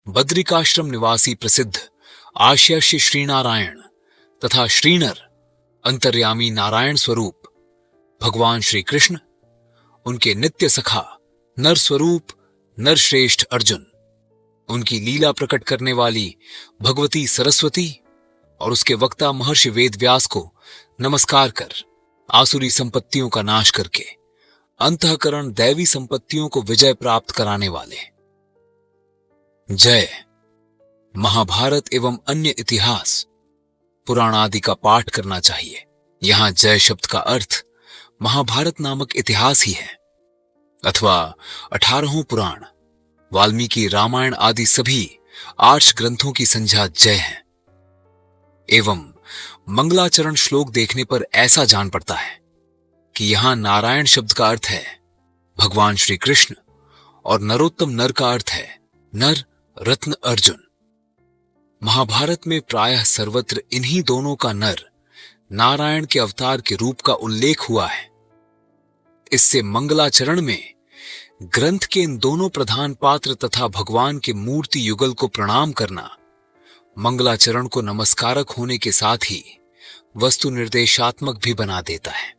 बद्रिकाश्रम निवासी प्रसिद्ध आश्रय श्रीनारायण तथा श्रीनर अंतर्यामी नारायण स्वरूप भगवान श्री कृष्ण, उनके नित्य सखा नर स्वरूप नरश्रेष्ठ अर्जुन, उनकी लीला प्रकट करने वाली भगवती सरस्वती और उसके वक्ता महर्षि वेदव्यास को नमस्कार कर आसुरी संपत्तियों का नाश करके अंतःकरण दैवी संपत्तियों को विजय प्राप्त कराने वाले। जय। महाभारत एवं अन्य इतिहास पुराण आदि का पाठ करना चाहिए। यहां जय शब्द का अर्थ महाभारत नामक इतिहास ही है, अथवा 18 पुराण, वाल्मीकि रामायण आदि सभी आर्ष ग्रंथों की संज्ञा जय है। एवं मंगलाचरण श्लोक देखने पर ऐसा जान पड़ता है कि यहां नारायण शब्द का अर्थ है भगवान श्री कृष्ण और नरोत्तम नर का अर्थ है नर रत्न अर्जुन। महाभारत में प्रायः सर्वत्र इन्हीं दोनों का नर नारायण के अवतार के रूप का उल्लेख हुआ है। इससे मंगलाचरण में ग्रंथ के इन दोनों प्रधान पात्र तथा भगवान के मूर्ति युगल को प्रणाम करना मंगलाचरण को नमस्कारक होने के साथ ही वस्तु निर्देशात्मक भी बना देता है।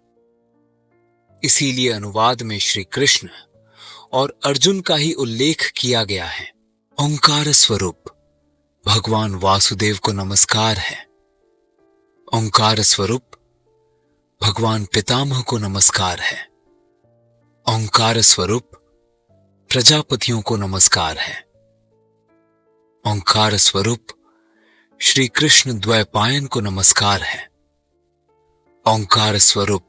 इसीलिए अनुवाद में श्री कृष्ण और अर्जुन का ही उल्लेख किया गया है। ओंकार स्वरूप भगवान वासुदेव को नमस्कार है। ओंकार स्वरूप भगवान पितामह को नमस्कार है। ओंकार स्वरूप प्रजापतियों को नमस्कार है। ओंकार स्वरूप श्री कृष्ण द्वैपायन को नमस्कार है। ओंकार स्वरूप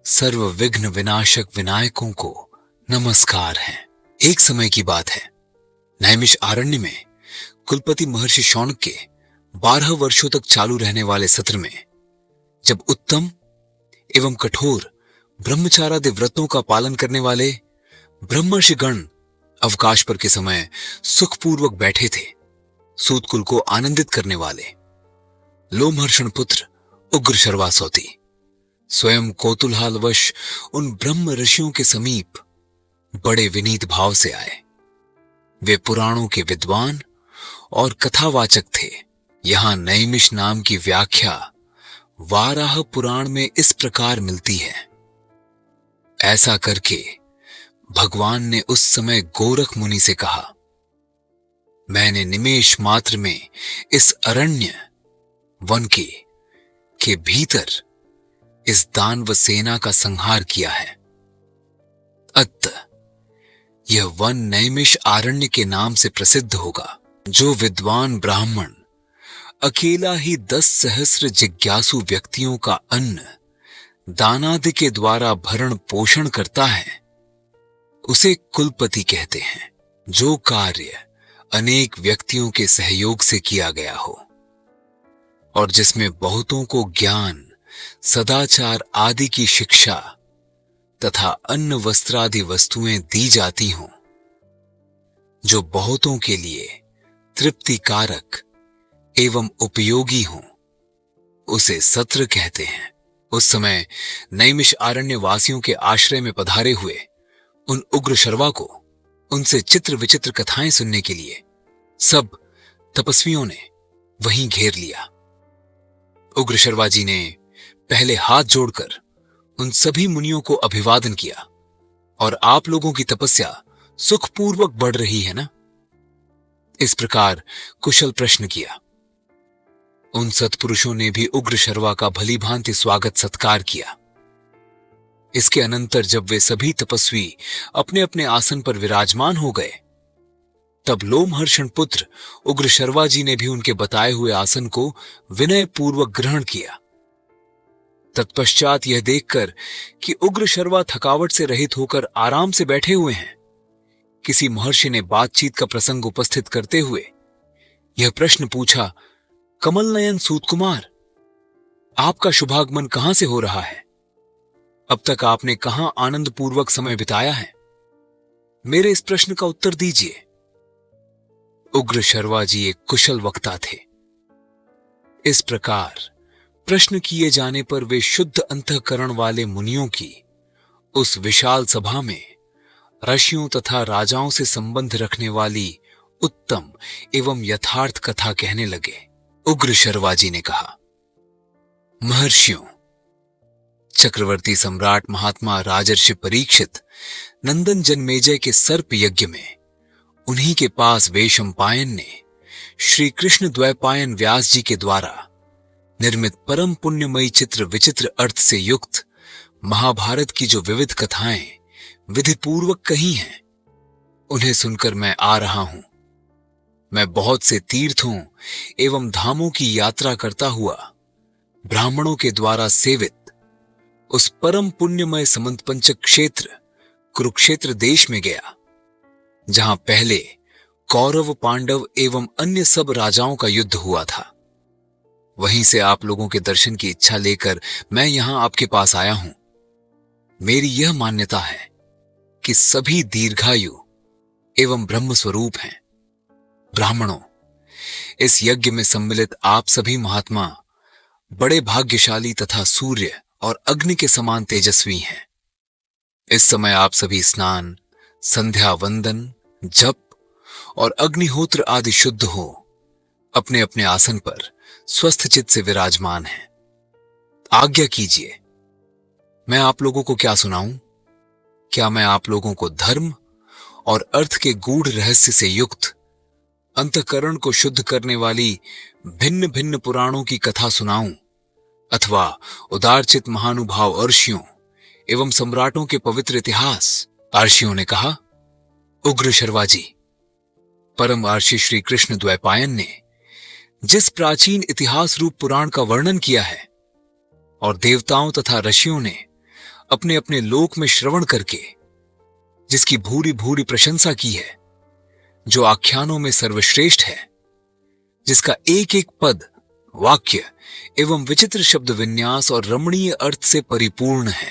सर्व विघ्न विनाशक विनायकों को नमस्कार है। एक समय की बात है, नैमिष आरण्य में कुलपति महर्षि शौनक के 12 वर्षों तक चालू रहने वाले सत्र में जब उत्तम एवं कठोर ब्रह्मचारादि व्रतों का पालन करने वाले ब्रह्मर्षिगण अवकाश पर के समय सुखपूर्वक बैठे थे, सूतकुल को आनंदित करने वाले लोमहर्षण पुत्र उग्र शर्वासौती स्वयं कौतूहलवश उन ब्रह्म ऋषियों के समीप बड़े विनीत भाव से आए। वे पुराणों के विद्वान और कथावाचक थे। यहां नैमिष नाम की व्याख्या वाराह पुराण में इस प्रकार मिलती है। ऐसा करके भगवान ने उस समय गोरख मुनि से कहा, मैंने निमेष मात्र में इस अरण्य वन के भीतर इस दानव सेना का संहार किया है। अतः यह वन नैमिष आरण्य के नाम से प्रसिद्ध होगा। जो विद्वान ब्राह्मण अकेला ही 10 सहस्र जिज्ञासु व्यक्तियों का अन्न दानादि के द्वारा भरण पोषण करता है, उसे कुलपति कहते हैं। जो कार्य अनेक व्यक्तियों के सहयोग से किया गया हो और जिसमें बहुतों को ज्ञान, सदाचार आदि की शिक्षा तथा अन्न वस्त्रादि वस्तुएं दी जाती हों, जो बहुतों के लिए तृप्तिकारक एवं उपयोगी हों, उसे सत्र कहते हैं। उस समय नैमिष आरण्य वासियों के आश्रय में पधारे हुए उन उग्र शर्वा को उनसे चित्र विचित्र कथाएं सुनने के लिए सब तपस्वियों ने वहीं घेर लिया। उग्र शर्वा जी ने पहले हाथ जोड़कर उन सभी मुनियों को अभिवादन किया, और आप लोगों की तपस्या सुखपूर्वक बढ़ रही है ना? इस प्रकार कुशल प्रश्न किया। उन सत्पुरुषों ने भी उग्र शर्वा का भली भांति स्वागत सत्कार किया। इसके अनंतर जब वे सभी तपस्वी अपने अपने आसन पर विराजमान हो गए, तब लोमहर्षण पुत्र उग्र शर्वा जी ने भी उनके बताए हुए आसन को विनय पूर्वक ग्रहण किया। तत्पश्चात यह देखकर कि उग्र शर्वा थकावट से रहित होकर आराम से बैठे हुए हैं, किसी महर्षि ने बातचीत का प्रसंग उपस्थित करते हुए यह प्रश्न पूछा, कमल नयन सूत कुमार, आपका शुभागमन कहां से हो रहा है? अब तक आपने कहां आनंद पूर्वक समय बिताया है? मेरे इस प्रश्न का उत्तर दीजिए। उग्र शर्वा जी एक कुशल वक्ता थे। इस प्रकार प्रश्न किए जाने पर वे शुद्ध अंतःकरण वाले मुनियों की उस विशाल सभा में ऋषियों तथा राजाओं से संबंध रखने वाली उत्तम एवं यथार्थ कथा कहने लगे। उग्र शर्वाजी ने कहा, महर्षियों, चक्रवर्ती सम्राट महात्मा राजर्षि परीक्षित नंदन जन्मेजय के सर्प यज्ञ में उन्हीं के पास वैशंपायन ने श्री कृष्ण द्वैपायन व्यास जी के द्वारा निर्मित परम पुण्यमयी चित्र विचित्र अर्थ से युक्त महाभारत की जो विविध कथाएं विधिपूर्वक कही हैं, उन्हें सुनकर मैं आ रहा हूं। मैं बहुत से तीर्थों एवं धामों की यात्रा करता हुआ ब्राह्मणों के द्वारा सेवित उस परम पुण्यमय समंतपंचक क्षेत्र कुरुक्षेत्र देश में गया, जहां पहले कौरव पांडव एवं अन्य सब राजाओं का युद्ध हुआ था। वहीं से आप लोगों के दर्शन की इच्छा लेकर मैं यहां आपके पास आया हूं। मेरी यह मान्यता है कि सभी दीर्घायु एवं ब्रह्म स्वरूप हैं। ब्राह्मणों, इस यज्ञ में सम्मिलित आप सभी महात्मा बड़े भाग्यशाली तथा सूर्य और अग्नि के समान तेजस्वी हैं। इस समय आप सभी स्नान, संध्या वंदन, जप और अग्निहोत्र आदि शुद्ध हो अपने अपने आसन पर स्वस्थ चित्त से विराजमान हैं। आज्ञा कीजिए, मैं आप लोगों को क्या सुनाऊं? क्या मैं आप लोगों को धर्म और अर्थ के गूढ़ रहस्य से युक्त अंतःकरण को शुद्ध करने वाली भिन्न भिन्न पुराणों की कथा सुनाऊं, अथवा उदारचित महानुभाव अर्षियों एवं सम्राटों के पवित्र इतिहास? अर्षियों ने कहा, उग्र शर्वाजी, परम अर्षि श्री कृष्ण द्वैपायन ने जिस प्राचीन इतिहास रूप पुराण का वर्णन किया है और देवताओं तथा ऋषियों ने अपने अपने लोक में श्रवण करके जिसकी भूरी भूरी प्रशंसा की है, जो आख्यानों में सर्वश्रेष्ठ है, जिसका एक एक पद, वाक्य एवं विचित्र शब्द विन्यास और रमणीय अर्थ से परिपूर्ण है,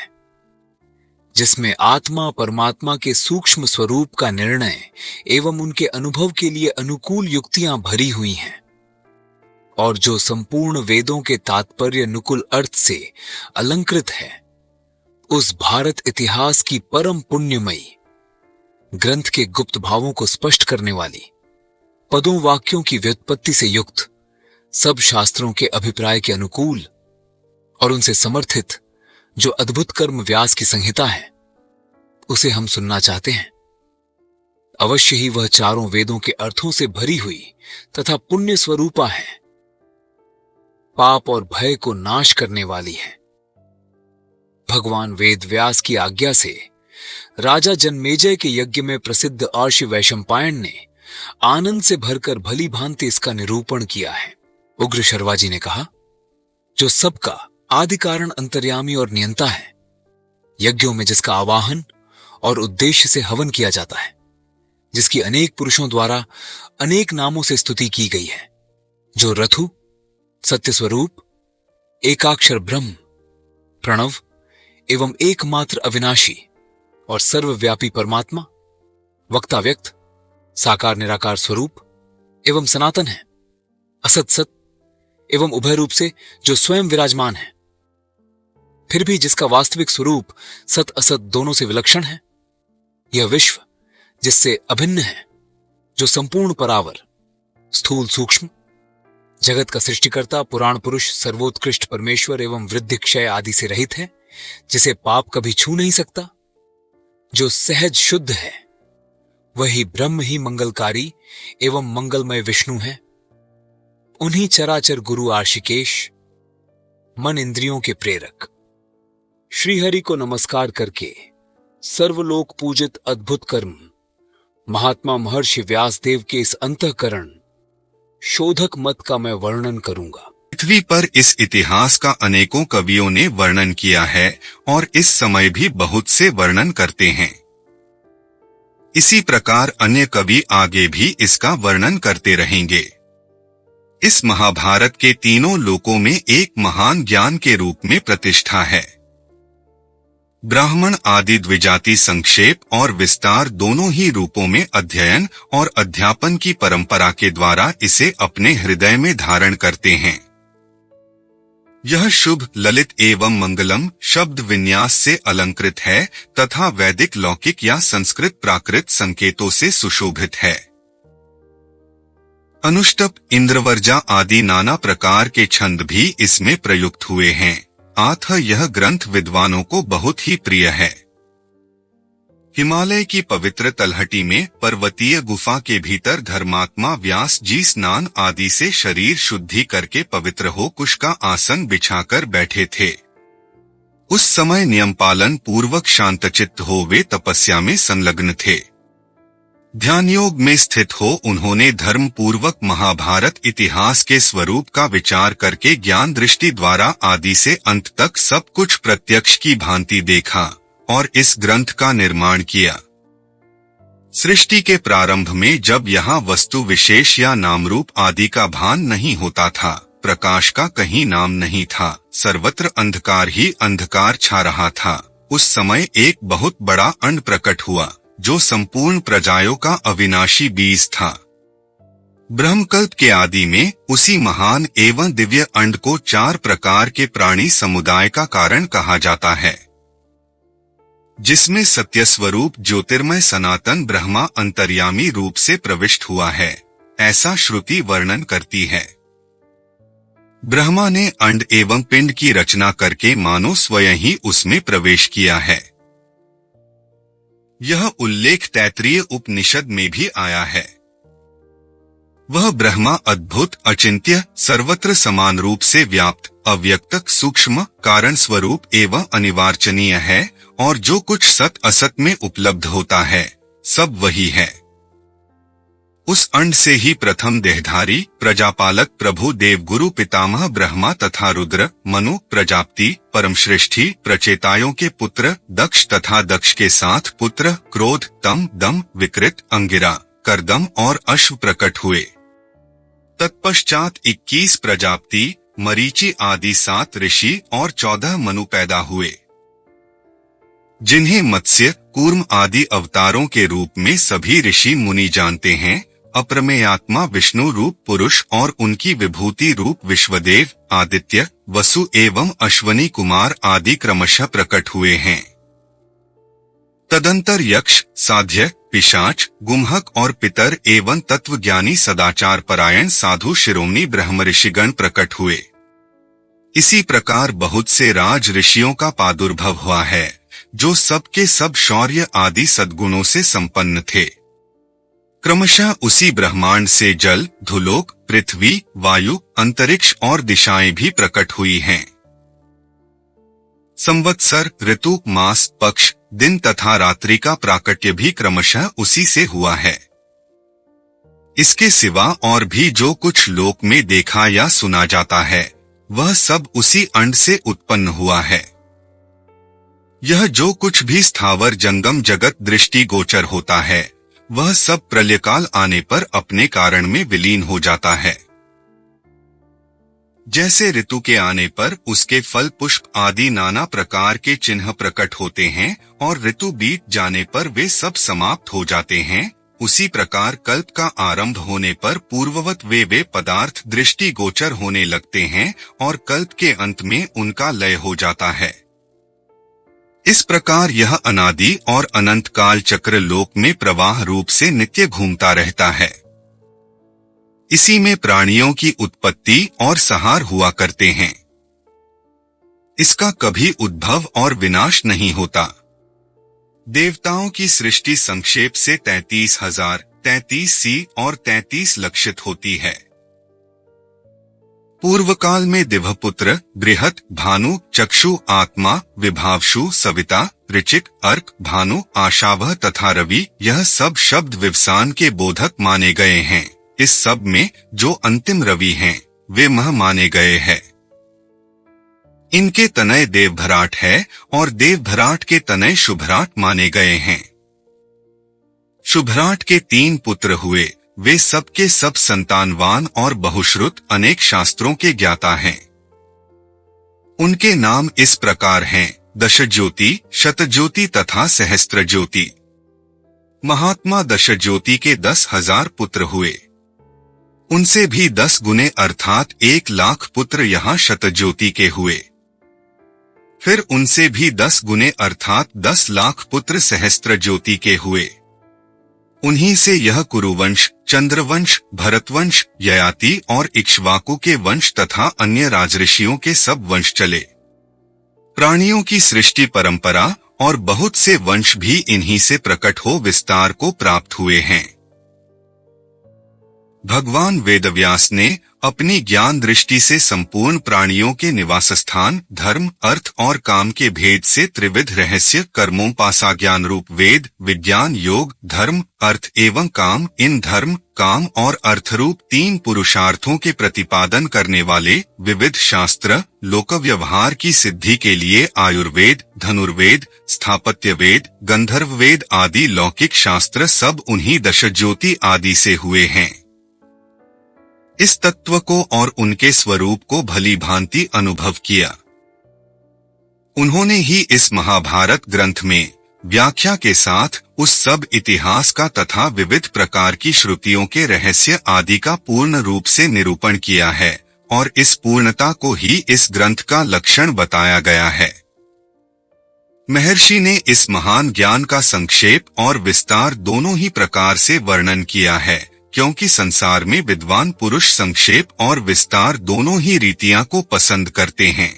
जिसमें आत्मा परमात्मा के सूक्ष्म स्वरूप का निर्णय एवं उनके अनुभव के लिए अनुकूल युक्तियां भरी हुई हैं, और जो संपूर्ण वेदों के तात्पर्य नुकुल अर्थ से अलंकृत है, उस भारत इतिहास की परम पुण्यमयी ग्रंथ के गुप्त भावों को स्पष्ट करने वाली पदों वाक्यों की व्युत्पत्ति से युक्त सब शास्त्रों के अभिप्राय के अनुकूल और उनसे समर्थित जो अद्भुत कर्म व्यास की संहिता है, उसे हम सुनना चाहते हैं। अवश्य ही वह चारों वेदों के अर्थों से भरी हुई तथा पुण्य स्वरूपा है, पाप और भय को नाश करने वाली है। भगवान वेद व्यास की आज्ञा से राजा जन्मेजय के यज्ञ में प्रसिद्ध अर्षि वैशंपायन ने आनंद से भरकर भली भांति इसका निरूपण किया है। उग्र शर्वाजी ने कहा, जो सबका आदि कारण अंतर्यामी और नियंता है, यज्ञों में जिसका आवाहन और उद्देश्य से हवन किया जाता है, जिसकी अनेक पुरुषों द्वारा अनेक नामों से स्तुति की गई है, जो रथु, सत्य स्वरूप, एकाक्षर ब्रह्म, प्रणव एवं एकमात्र अविनाशी और सर्वव्यापी परमात्मा, वक्ता व्यक्त, साकार निराकार स्वरूप एवं सनातन है, असत सत एवं उभय रूप से जो स्वयं विराजमान है, फिर भी जिसका वास्तविक स्वरूप सत असत दोनों से विलक्षण है, यह विश्व जिससे अभिन्न है, जो संपूर्ण परावर, स्थूल सूक्ष्म, जगत का सृष्टिकर्ता, पुराण पुरुष, सर्वोत्कृष्ट परमेश्वर एवं वृद्धि क्षय आदि से रहित है, जिसे पाप कभी छू नहीं सकता, जो सहज शुद्ध है, वही ब्रह्म ही मंगलकारी एवं मंगलमय विष्णु है। उन्हीं चराचर गुरु आशिकेश, मन इंद्रियों के प्रेरक श्रीहरि को नमस्कार करके सर्वलोक पूजित अद्भुत कर्म महात्मा महर्षि व्यासदेव के इस अंतःकरण शोधक मत का मैं वर्णन करूंगा। पृथ्वी पर इस इतिहास का अनेकों कवियों ने वर्णन किया है और इस समय भी बहुत से वर्णन करते हैं। इसी प्रकार अन्य कवि आगे भी इसका वर्णन करते रहेंगे। इस महाभारत के तीनों लोकों में एक महान ज्ञान के रूप में प्रतिष्ठा है। ब्राह्मण आदि द्विजाति संक्षेप और विस्तार दोनों ही रूपों में अध्ययन और अध्यापन की परंपरा के द्वारा इसे अपने हृदय में धारण करते हैं। यह शुभ, ललित एवं मंगलम शब्द विन्यास से अलंकृत है तथा वैदिक, लौकिक या संस्कृत प्राकृत संकेतों से सुशोभित है। अनुष्टप, इंद्रवर्जा आदि नाना प्रकार के छंद भी इसमें प्रयुक्त हुए हैं। अतः यह ग्रंथ विद्वानों को बहुत ही प्रिय है। हिमालय की पवित्र तलहटी में पर्वतीय गुफा के भीतर धर्मात्मा व्यास जी स्नान आदि से शरीर शुद्धि करके पवित्र हो कुश का आसन बिछाकर बैठे थे। उस समय नियम पालन पूर्वक शांतचित्त हो वे तपस्या में संलग्न थे। ध्यान योग में स्थित हो उन्होंने धर्म पूर्वक महाभारत इतिहास के स्वरूप का विचार करके ज्ञान दृष्टि द्वारा आदि से अंत तक सब कुछ प्रत्यक्ष की भांति देखा और इस ग्रंथ का निर्माण किया। सृष्टि के प्रारंभ में जब यहाँ वस्तु विशेष या नामरूप आदि का भान नहीं होता था, प्रकाश का कहीं नाम नहीं था, सर्वत्र अंधकार ही अंधकार छा रहा था, उस समय एक बहुत बड़ा अंड प्रकट हुआ जो संपूर्ण प्रजाओं का अविनाशी बीज था। ब्रह्मकल्प के आदि में उसी महान एवं दिव्य अंड को 4 प्रकार के प्राणी समुदाय का कारण कहा जाता है, जिसमें सत्य स्वरूप ज्योतिर्मय सनातन ब्रह्मा अंतर्यामी रूप से प्रविष्ट हुआ है, ऐसा श्रुति वर्णन करती है। ब्रह्मा ने अंड एवं पिंड की रचना करके मानो स्वयं ही उसमें प्रवेश किया है। यह उल्लेख तैत्तिरीय उपनिषद में भी आया है। वह ब्रह्मा अद्भुत, अचिंत्य, सर्वत्र समान रूप से व्याप्त, अव्यक्त, सूक्ष्म, कारण स्वरूप एवं अनिवार्चनीय है और जो कुछ सत असत में उपलब्ध होता है सब वही है। उस अंड से ही प्रथम देहधारी, प्रजापालक, प्रभु, देवगुरु, पितामह ब्रह्मा तथा रुद्र, मनु, प्रजापति, परमश्रेष्ठी, प्रचेताओं के पुत्र दक्ष तथा दक्ष के साथ पुत्र क्रोध, तम, दम, विकृत, अंगिरा, करदम और अश्व प्रकट हुए। तत्पश्चात 21 प्रजापति, मरीचि आदि 7 ऋषि और 14 मनु पैदा हुए, जिन्हें मत्स्य, कूर्म आदि अवतारों के रूप में सभी ऋषि मुनि जानते हैं। अप्रमेयात्मा विष्णु रूप पुरुष और उनकी विभूति रूप विश्वदेव, आदित्य, वसु एवं अश्वनी कुमार आदि क्रमशः प्रकट हुए हैं। तदंतर यक्ष, साध्य, पिशाच, गुम्हक और पितर एवं तत्वज्ञानी सदाचार परायण साधु शिरोमणि ब्रह्म ऋषिगण प्रकट हुए। इसी प्रकार बहुत से राज ऋषियों का प्रादुर्भव हुआ है, जो सबके सब शौर्य आदि सद्गुणों से संपन्न थे। क्रमशः उसी ब्रह्मांड से जल, धुलोक, पृथ्वी, वायु, अंतरिक्ष और दिशाएं भी प्रकट हुई हैं। संवत्सर, ऋतु, मास, पक्ष, दिन तथा रात्रि का प्राकट्य भी क्रमशः उसी से हुआ है। इसके सिवा और भी जो कुछ लोक में देखा या सुना जाता है वह सब उसी अंड से उत्पन्न हुआ है। यह जो कुछ भी स्थावर जंगम जगत दृष्टि गोचर होता है वह सब प्रलयकाल आने पर अपने कारण में विलीन हो जाता है। जैसे ऋतु के आने पर उसके फल, पुष्प आदि नाना प्रकार के चिन्ह प्रकट होते हैं और ऋतु बीत जाने पर वे सब समाप्त हो जाते हैं, उसी प्रकार कल्प का आरंभ होने पर पूर्ववत वे पदार्थ दृष्टि गोचर होने लगते हैं और कल्प के अंत में उनका लय हो जाता है। इस प्रकार यह अनादि और अनंत काल चक्र लोक में प्रवाह रूप से नित्य घूमता रहता है। इसी में प्राणियों की उत्पत्ति और संहार हुआ करते हैं। इसका कभी उद्भव और विनाश नहीं होता। देवताओं की सृष्टि संक्षेप से 33,000, 33 सी और 33 लक्षित होती है। पूर्व काल में दिव्यपुत्र, बृहत, भानु, चक्षु, आत्मा, विभावशु, सविता, ऋचिक, अर्क, भानु, आशावह तथा रवि, यह सब शब्द विवसान के बोधक माने गए हैं। इस सब में जो अंतिम रवि हैं, वे मह माने गए हैं। इनके तनय देवभराट है और देवभराट के तनय शुभराट माने गए हैं। शुभराट के 3 पुत्र हुए, वे सबके सब संतानवान और बहुश्रुत अनेक शास्त्रों के ज्ञाता हैं। उनके नाम इस प्रकार हैं: दशज्योति, शतज्योति तथा सहस्त्रज्योति। महात्मा दशज्योति के 10,000 पुत्र हुए। उनसे भी 10 गुने अर्थात 1,00,000 पुत्र यहाँ शतज्योति के हुए। फिर उनसे भी 10 गुने अर्थात 10,00,000 पुत्र सहस्त्रज्योति के हुए। उन्हीं से यह कुरुवंश, चंद्रवंश, भरतवंश, ययाति और इक्ष्वाकु के वंश तथा अन्य राजऋषियों के सब वंश चले। प्राणियों की सृष्टि परंपरा और बहुत से वंश भी इन्हीं से प्रकट हो विस्तार को प्राप्त हुए हैं। भगवान वेदव्यास ने अपनी ज्ञान दृष्टि से संपूर्ण प्राणियों के निवास स्थान, धर्म, अर्थ और काम के भेद से त्रिविध रहस्य कर्मों पासा ज्ञान रूप वेद, विज्ञान, योग, धर्म, अर्थ एवं काम, इन धर्म, काम और अर्थ रूप तीन पुरुषार्थों के प्रतिपादन करने वाले विविध शास्त्र, लोक व्यवहार की सिद्धि के लिए आयुर्वेद, धनुर्वेद, स्थापत्य वेद, गंधर्व वेद आदि लौकिक शास्त्र सब उन्हीं दश ज्योति आदि से हुए हैं। इस तत्व को और उनके स्वरूप को भली भांति अनुभव किया। उन्होंने ही इस महाभारत ग्रंथ में व्याख्या के साथ उस सब इतिहास का तथा विविध प्रकार की श्रुतियों के रहस्य आदि का पूर्ण रूप से निरूपण किया है और इस पूर्णता को ही इस ग्रंथ का लक्षण बताया गया है। महर्षि ने इस महान ज्ञान का संक्षेप और विस्तार दोनों ही प्रकार से वर्णन किया है, क्योंकि संसार में विद्वान पुरुष संक्षेप और विस्तार दोनों ही रीतियां को पसंद करते हैं।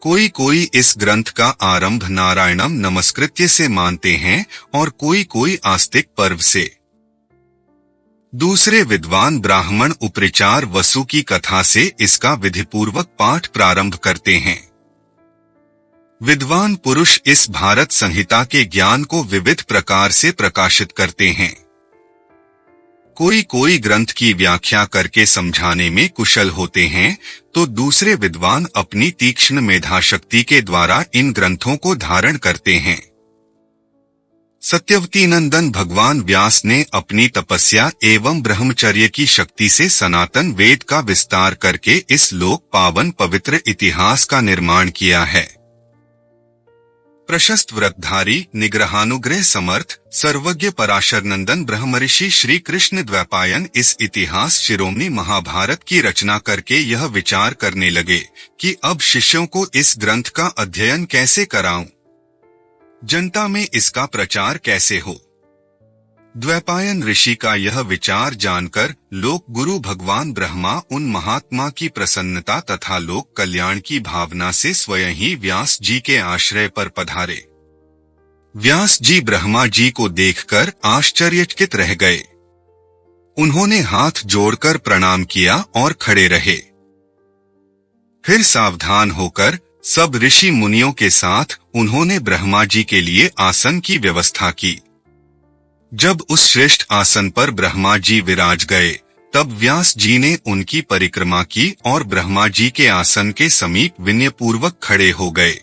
कोई इस ग्रंथ का आरंभ नारायणम नमस्कृत्य से मानते हैं और कोई आस्तिक पर्व से। दूसरे विद्वान ब्राह्मण उपरिचार वसु की कथा से इसका विधिपूर्वक पाठ प्रारंभ करते हैं। विद्वान पुरुष इस भारत संहिता के ज्ञान को विविध प्रकार से प्रकाशित करते हैं। कोई ग्रंथ की व्याख्या करके समझाने में कुशल होते हैं, तो दूसरे विद्वान अपनी तीक्ष्ण मेधाशक्ति के द्वारा इन ग्रंथों को धारण करते हैं। सत्यवती नंदन भगवान व्यास ने अपनी तपस्या एवं ब्रह्मचर्य की शक्ति से सनातन वेद का विस्तार करके इस लोक पावन पवित्र इतिहास का निर्माण किया है। प्रशस्त व्रतधारी, निग्रहानुग्रह समर्थ, सर्वज्ञ पराशर नंदन ब्रह्मऋषि श्री कृष्ण द्वैपायन इस इतिहास शिरोमणि महाभारत की रचना करके यह विचार करने लगे कि अब शिष्यों को इस ग्रंथ का अध्ययन कैसे कराऊं, जनता में इसका प्रचार कैसे हो। द्वैपायन ऋषि का यह विचार जानकर लोक गुरु भगवान ब्रह्मा उन महात्मा की प्रसन्नता तथा लोक कल्याण की भावना से स्वयं ही व्यास जी के आश्रय पर पधारे। व्यास जी ब्रह्मा जी को देखकर आश्चर्यचकित रह गए। उन्होंने हाथ जोड़कर प्रणाम किया और खड़े रहे। फिर सावधान होकर सब ऋषि मुनियों के साथ उन्होंने ब्रह्मा जी के लिए आसन की व्यवस्था की। जब उस श्रेष्ठ आसन पर ब्रह्मा जी विराज गए, तब व्यास जी ने उनकी परिक्रमा की और ब्रह्मा जी के आसन के समीप विनयपूर्वक खड़े हो गए।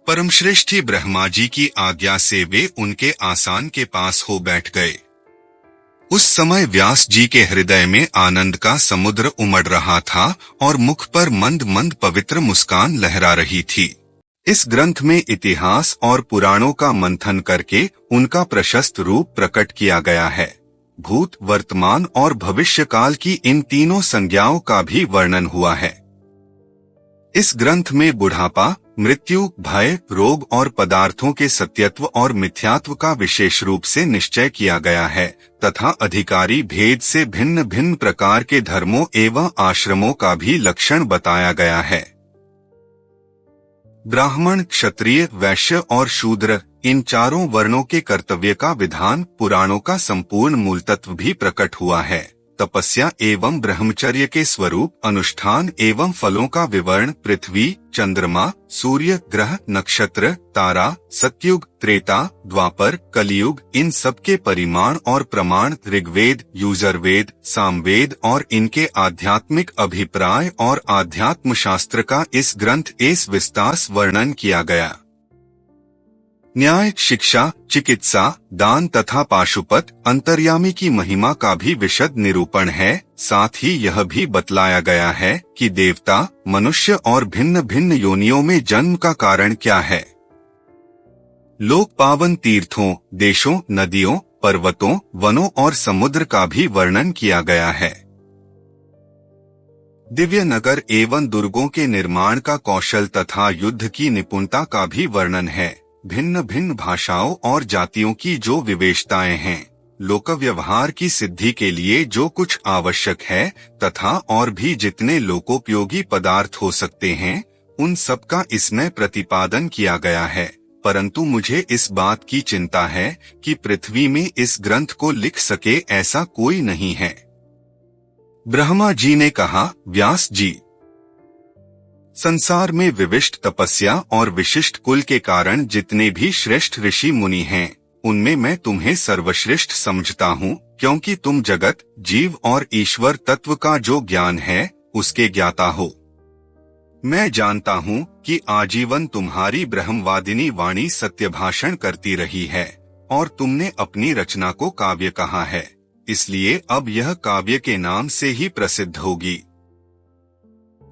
परमश्रेष्ठी ब्रह्मा जी की आज्ञा से वे उनके आसन के पास हो बैठ गए। उस समय व्यास जी के हृदय में आनंद का समुद्र उमड़ रहा था और मुख पर मंद मंद पवित्र मुस्कान लहरा रही थी। इस ग्रंथ में इतिहास और पुराणों का मंथन करके उनका प्रशस्त रूप प्रकट किया गया है। भूत, वर्तमान और भविष्य काल की इन तीनों संज्ञाओं का भी वर्णन हुआ है। इस ग्रंथ में बुढ़ापा, मृत्यु, भय, रोग और पदार्थों के सत्यत्व और मिथ्यात्व का विशेष रूप से निश्चय किया गया है तथा अधिकारी भेद से भिन्न भिन्न प्रकार के धर्मों एवं आश्रमों का भी लक्षण बताया गया है। ब्राह्मण, क्षत्रिय, वैश्य और शूद्र इन चारों वर्णों के कर्तव्य का विधान, पुराणों का संपूर्ण मूल तत्व भी प्रकट हुआ है। तपस्या एवं ब्रह्मचर्य के स्वरूप, अनुष्ठान एवं फलों का विवरण, पृथ्वी, चंद्रमा, सूर्य, ग्रह, नक्षत्र, तारा, सतयुग, त्रेता, द्वापर, कलियुग इन सब के परिमाण और प्रमाण, ऋग्वेद, यजुर्वेद, सामवेद और इनके आध्यात्मिक अभिप्राय और आध्यात्म शास्त्र का इस ग्रंथ इस विस्तार वर्णन किया गया। न्याय, शिक्षा, चिकित्सा, दान तथा पाशुपत, अंतर्यामी की महिमा का भी विशद निरूपण है। साथ ही यह भी बतलाया गया है कि देवता, मनुष्य और भिन्न भिन्न योनियों में जन्म का कारण क्या है। लोक पावन तीर्थों, देशों, नदियों, पर्वतों, वनों और समुद्र का भी वर्णन किया गया है। दिव्य नगर एवं दुर्गों के निर्माण का कौशल तथा युद्ध की निपुणता का भी वर्णन है। भिन्न भिन्न भाषाओं और जातियों की जो विशेषताएं हैं, लोक व्यवहार की सिद्धि के लिए जो कुछ आवश्यक है तथा और भी जितने लोकोपयोगी पदार्थ हो सकते हैं, उन सब का इसमें प्रतिपादन किया गया है। परंतु मुझे इस बात की चिंता है कि पृथ्वी में इस ग्रंथ को लिख सके ऐसा कोई नहीं है। ब्रह्मा जी ने कहा, व्यास जी, संसार में विशिष्ट तपस्या और विशिष्ट कुल के कारण जितने भी श्रेष्ठ ऋषि मुनि हैं, उनमें मैं तुम्हें सर्वश्रेष्ठ समझता हूँ, क्योंकि तुम जगत, जीव और ईश्वर तत्व का जो ज्ञान है उसके ज्ञाता हो। मैं जानता हूँ कि आजीवन तुम्हारी ब्रह्मवादिनी वाणी सत्य भाषण करती रही है और तुमने अपनी रचना को काव्य कहा है, इसलिए अब यह काव्य के नाम से ही प्रसिद्ध होगी।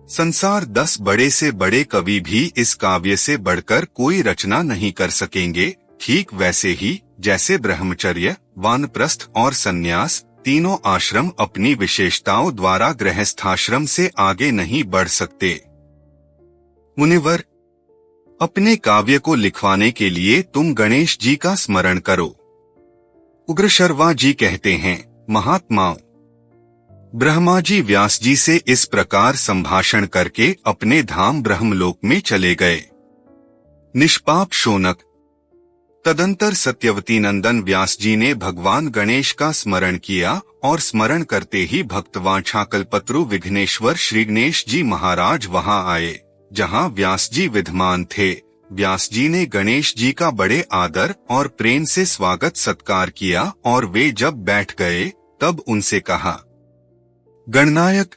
संसार 10 बड़े से बड़े कवि भी इस काव्य से बढ़कर कोई रचना नहीं कर सकेंगे। ठीक वैसे ही जैसे ब्रह्मचर्य, वानप्रस्थ और संन्यास तीनों आश्रम अपनी विशेषताओं द्वारा गृहस्थाश्रम से आगे नहीं बढ़ सकते। मुनिवर, अपने काव्य को लिखवाने के लिए तुम गणेश जी का स्मरण करो। उग्रशर्वा जी कहते हैं, महात्माओं, ब्रह्मा जी व्यास जी से इस प्रकार संभाषण करके अपने धाम ब्रह्मलोक में चले गए। निष्पाप शौनक। तदंतर सत्यवती नंदन व्यास जी ने भगवान गणेश का स्मरण किया और स्मरण करते ही भक्तवांछाकल्पतरु विघ्नेश्वर श्री गणेश जी महाराज वहां आए, जहां व्यास जी विद्यमान थे। व्यास जी ने गणेश जी का बड़े आदर और प्रेम से स्वागत सत्कार किया और वे जब बैठ गए तब उनसे कहा, गणनायक,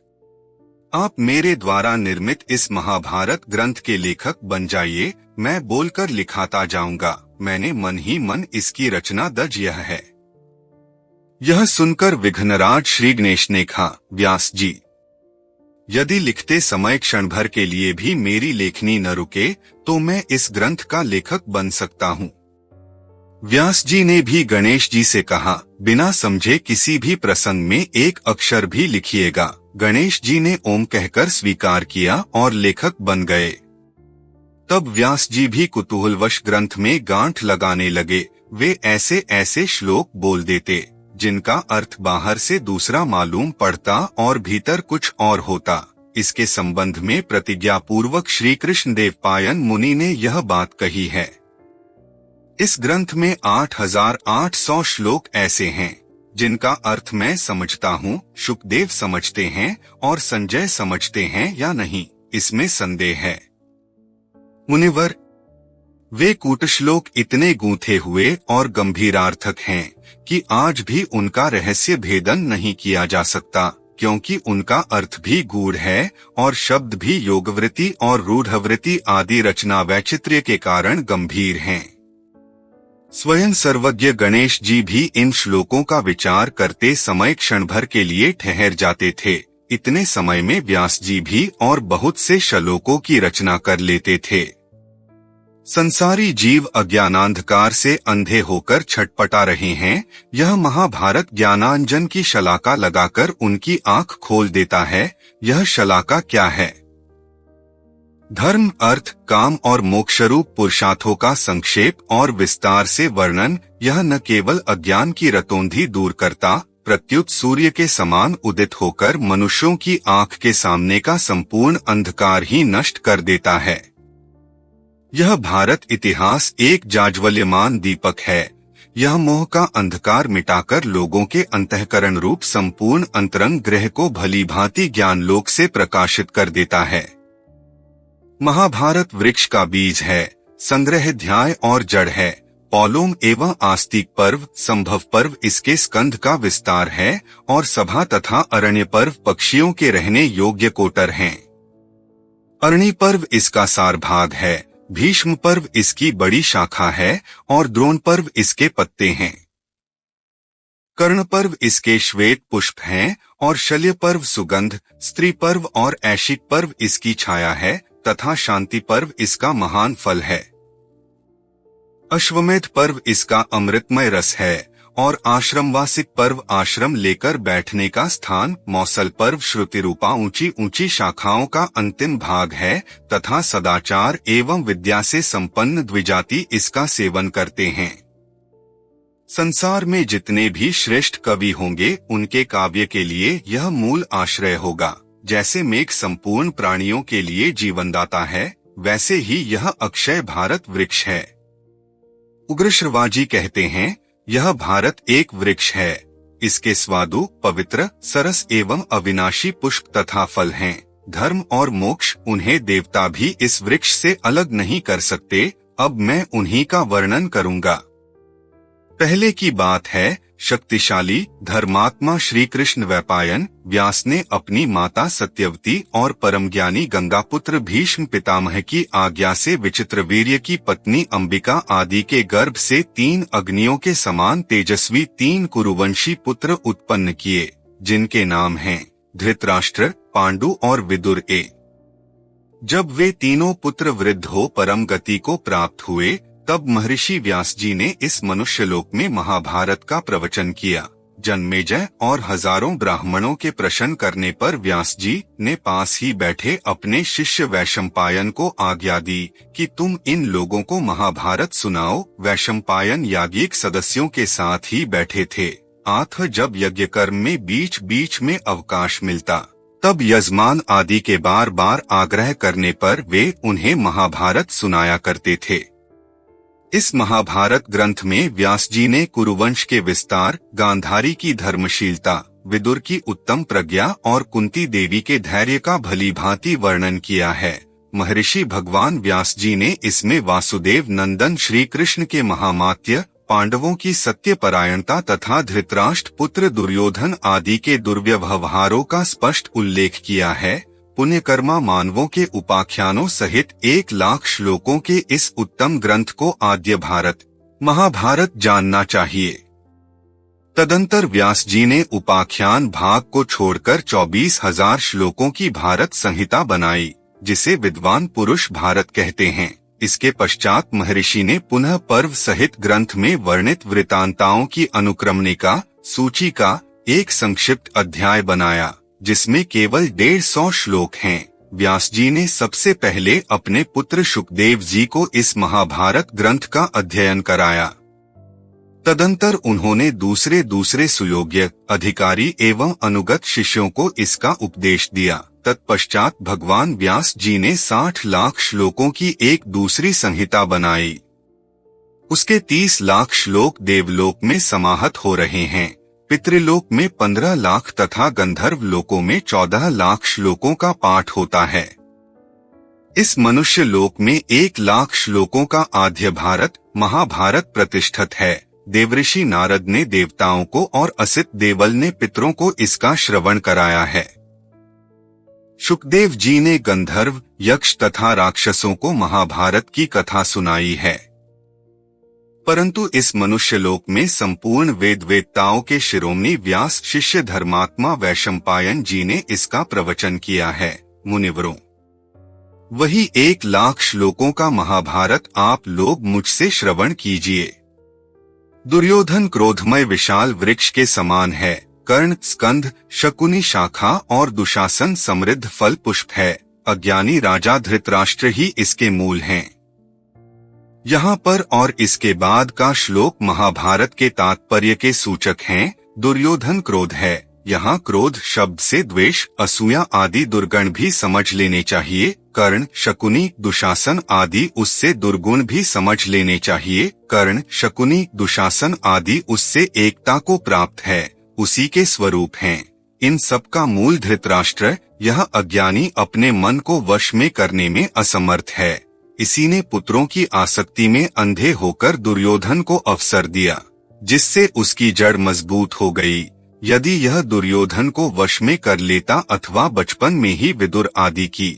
आप मेरे द्वारा निर्मित इस महाभारत ग्रंथ के लेखक बन जाइए, मैं बोलकर लिखाता जाऊंगा। मैंने मन ही मन इसकी रचना दर्ज यह है। यह सुनकर विघ्नराज श्री गणेश ने कहा, व्यास जी, यदि लिखते समय क्षण भर के लिए भी मेरी लेखनी न रुके तो मैं इस ग्रंथ का लेखक बन सकता हूँ। व्यास जी ने भी गणेश जी से कहा, बिना समझे किसी भी प्रसंग में एक अक्षर भी लिखिएगा। गणेश जी ने ओम कहकर स्वीकार किया और लेखक बन गए। तब व्यास जी भी कुतूहलवश ग्रंथ में गांठ लगाने लगे। वे ऐसे ऐसे श्लोक बोल देते जिनका अर्थ बाहर से दूसरा मालूम पड़ता और भीतर कुछ और होता। इसके संबंध में प्रतिज्ञा पूर्वक श्री कृष्ण देवपायन मुनि ने यह बात कही है। इस ग्रंथ में 8800 श्लोक ऐसे हैं जिनका अर्थ मैं समझता हूँ, शुकदेव समझते हैं और संजय समझते हैं या नहीं, इसमें संदेह है। मुनिवर, वे कूटश्लोक इतने गूंथे हुए और गंभीरार्थक हैं कि आज भी उनका रहस्य भेदन नहीं किया जा सकता, क्योंकि उनका अर्थ भी गूढ़ है और शब्द भी योगवृत्ति और रूढ़वृत्ति आदि रचना वैचित्र्य के कारण गंभीर हैं। स्वयं सर्वज्ञ गणेश जी भी इन श्लोकों का विचार करते समय क्षण भर के लिए ठहर जाते थे। इतने समय में व्यास जी भी और बहुत से श्लोकों की रचना कर लेते थे। संसारी जीव अज्ञानांधकार से अंधे होकर छटपटा रहे हैं। यह महाभारत ज्ञानांजन की शलाका लगाकर उनकी आंख खोल देता है। यह शलाका क्या है? धर्म, अर्थ, काम और मोक्षरूप पुरुषार्थों का संक्षेप और विस्तार से वर्णन। यह न केवल अज्ञान की रतौंधी दूर करता, प्रत्युत सूर्य के समान उदित होकर मनुष्यों की आंख के सामने का संपूर्ण अंधकार ही नष्ट कर देता है। यह भारत इतिहास एक जाज्वल्यमान दीपक है। यह मोह का अंधकार मिटाकर लोगों के अंतःकरण रूप संपूर्ण अंतरंग गृह को भली भांति ज्ञान लोक से प्रकाशित कर देता है। महाभारत वृक्ष का बीज है, संग्रह ध्याय और जड़ है। पौलोम एवं आस्तिक पर्व, संभव पर्व इसके स्कंध का विस्तार है और सभा तथा अरण्य पर्व पक्षियों के रहने योग्य कोटर हैं। अरणी पर्व इसका सार भाग है, भीष्म पर्व इसकी बड़ी शाखा है और द्रोण पर्व इसके पत्ते हैं। कर्ण पर्व इसके श्वेत पुष्प हैं और शल्य पर्व सुगंध, स्त्री पर्व और ऐशिक पर्व इसकी छाया है तथा शांति पर्व इसका महान फल है। अश्वमेध पर्व इसका अमृतमय रस है और आश्रमवासिक पर्व आश्रम लेकर बैठने का स्थान, मौसल पर्व श्रुति रूपा ऊंची ऊंची शाखाओं का अंतिम भाग है तथा सदाचार एवं विद्या से संपन्न द्विजाति इसका सेवन करते हैं। संसार में जितने भी श्रेष्ठ कवि होंगे उनके काव्य के लिए यह मूल आश्रय होगा। जैसे मेघ संपूर्ण प्राणियों के लिए जीवनदाता है, वैसे ही यह अक्षय भारत वृक्ष है। उग्रश्रवाजी कहते हैं, यह भारत एक वृक्ष है। इसके स्वादु, पवित्र, सरस एवं अविनाशी पुष्प तथा फल हैं। धर्म और मोक्ष, उन्हें देवता भी इस वृक्ष से अलग नहीं कर सकते। अब मैं उन्हीं का वर्णन करूंगा। पहले की बात है, शक्तिशाली धर्मात्मा श्री कृष्ण द्वैपायन व्यास ने अपनी माता सत्यवती और परम ज्ञानी गंगापुत्र भीष्म पितामह की आज्ञा से विचित्रवीर्य की पत्नी अंबिका आदि के गर्भ से 3 अग्नियों के समान तेजस्वी 3 कुरुवंशी पुत्र उत्पन्न किए, जिनके नाम हैं धृतराष्ट्र, पांडु और विदुर। जब वे तीनों पुत्र वृद्ध हो परम गति को प्राप्त हुए, तब महर्षि व्यास जी ने इस मनुष्यलोक में महाभारत का प्रवचन किया। जन्मेजय और हजारों ब्राह्मणों के प्रश्न करने पर व्यास जी ने पास ही बैठे अपने शिष्य वैशंपायन को आज्ञा दी कि तुम इन लोगों को महाभारत सुनाओ। वैशंपायन याज्ञिक सदस्यों के साथ ही बैठे थे। जब यज्ञ कर्म में बीच बीच में अवकाश मिलता, तब यजमान आदि के बार बार आग्रह करने पर वे उन्हें महाभारत सुनाया करते थे। इस महाभारत ग्रंथ में व्यास जी ने कुरुवंश के विस्तार, गांधारी की धर्मशीलता, विदुर की उत्तम प्रज्ञा और कुंती देवी के धैर्य का भली भांति वर्णन किया है। महर्षि भगवान व्यास जी ने इसमें वासुदेव नंदन श्री कृष्ण के महामात्य, पांडवों की सत्यपरायणता तथा धृतराष्ट्र पुत्र दुर्योधन आदि के दुर्व्यवहारों का स्पष्ट उल्लेख किया है। पुण्यकर्मा मानवों के उपाख्यानों सहित 1 लाख श्लोकों के इस उत्तम ग्रंथ को आद्य भारत, महाभारत जानना चाहिए। तदंतर व्यास जी ने उपाख्यान भाग को छोड़कर 24,000 श्लोकों की भारत संहिता बनाई, जिसे विद्वान पुरुष भारत कहते हैं। इसके पश्चात महर्षि ने पुनः पर्व सहित ग्रंथ में वर्णित वृतांताओं की अनुक्रमणिका सूची का एक संक्षिप्त अध्याय बनाया, जिसमें केवल 150 श्लोक हैं। व्यास जी ने सबसे पहले अपने पुत्र शुकदेव जी को इस महाभारत ग्रंथ का अध्ययन कराया। तदंतर उन्होंने दूसरे सुयोग्य, अधिकारी एवं अनुगत शिष्यों को इसका उपदेश दिया। तत्पश्चात भगवान व्यास जी ने 60 लाख श्लोकों की एक दूसरी संहिता बनाई। उसके 30 लाख श्लोक देवलोक में समाहत हो रहे हैं। पितृलोक में 15 लाख तथा गंधर्व लोकों में 14 लाख श्लोकों का पाठ होता है। इस मनुष्य लोक में 1 लाख श्लोकों का आद्य भारत, महाभारत प्रतिष्ठित है। देवऋषि नारद ने देवताओं को और असित देवल ने पितरों को इसका श्रवण कराया है। शुकदेव जी ने गंधर्व, यक्ष तथा राक्षसों को महाभारत की कथा सुनाई है। परंतु इस मनुष्यलोक में संपूर्ण वेदवेत्ताओं के शिरोमणि व्यास शिष्य धर्मात्मा वैशंपायन जी ने इसका प्रवचन किया है। मुनिवरों, वही 1 लाख श्लोकों का महाभारत आप लोग मुझसे श्रवण कीजिए। दुर्योधन क्रोधमय विशाल वृक्ष के समान है। कर्ण स्कंध, शकुनी शाखा और दुशासन समृद्ध फल पुष्प है। अज्ञानी राजा धृतराष्ट्र ही इसके मूल हैं। यहाँ पर और इसके बाद का श्लोक महाभारत के तात्पर्य के सूचक हैं। दुर्योधन क्रोध है। यहाँ क्रोध शब्द से द्वेष, असूया आदि दुर्गुण भी समझ लेने चाहिए। कर्ण, शकुनी, दुशासन आदि उससे दुर्गुण भी समझ लेने चाहिए। कर्ण, शकुनी, दुशासन आदि उससे एकता को प्राप्त है, उसी के स्वरूप हैं। इन सब का मूल धृतराष्ट्र, यह अज्ञानी अपने मन को वश में करने में असमर्थ है। इसी ने पुत्रों की आसक्ति में अंधे होकर दुर्योधन को अवसर दिया, जिससे उसकी जड़ मजबूत हो गई। यदि यह दुर्योधन को वश में कर लेता अथवा बचपन में ही विदुर आदि की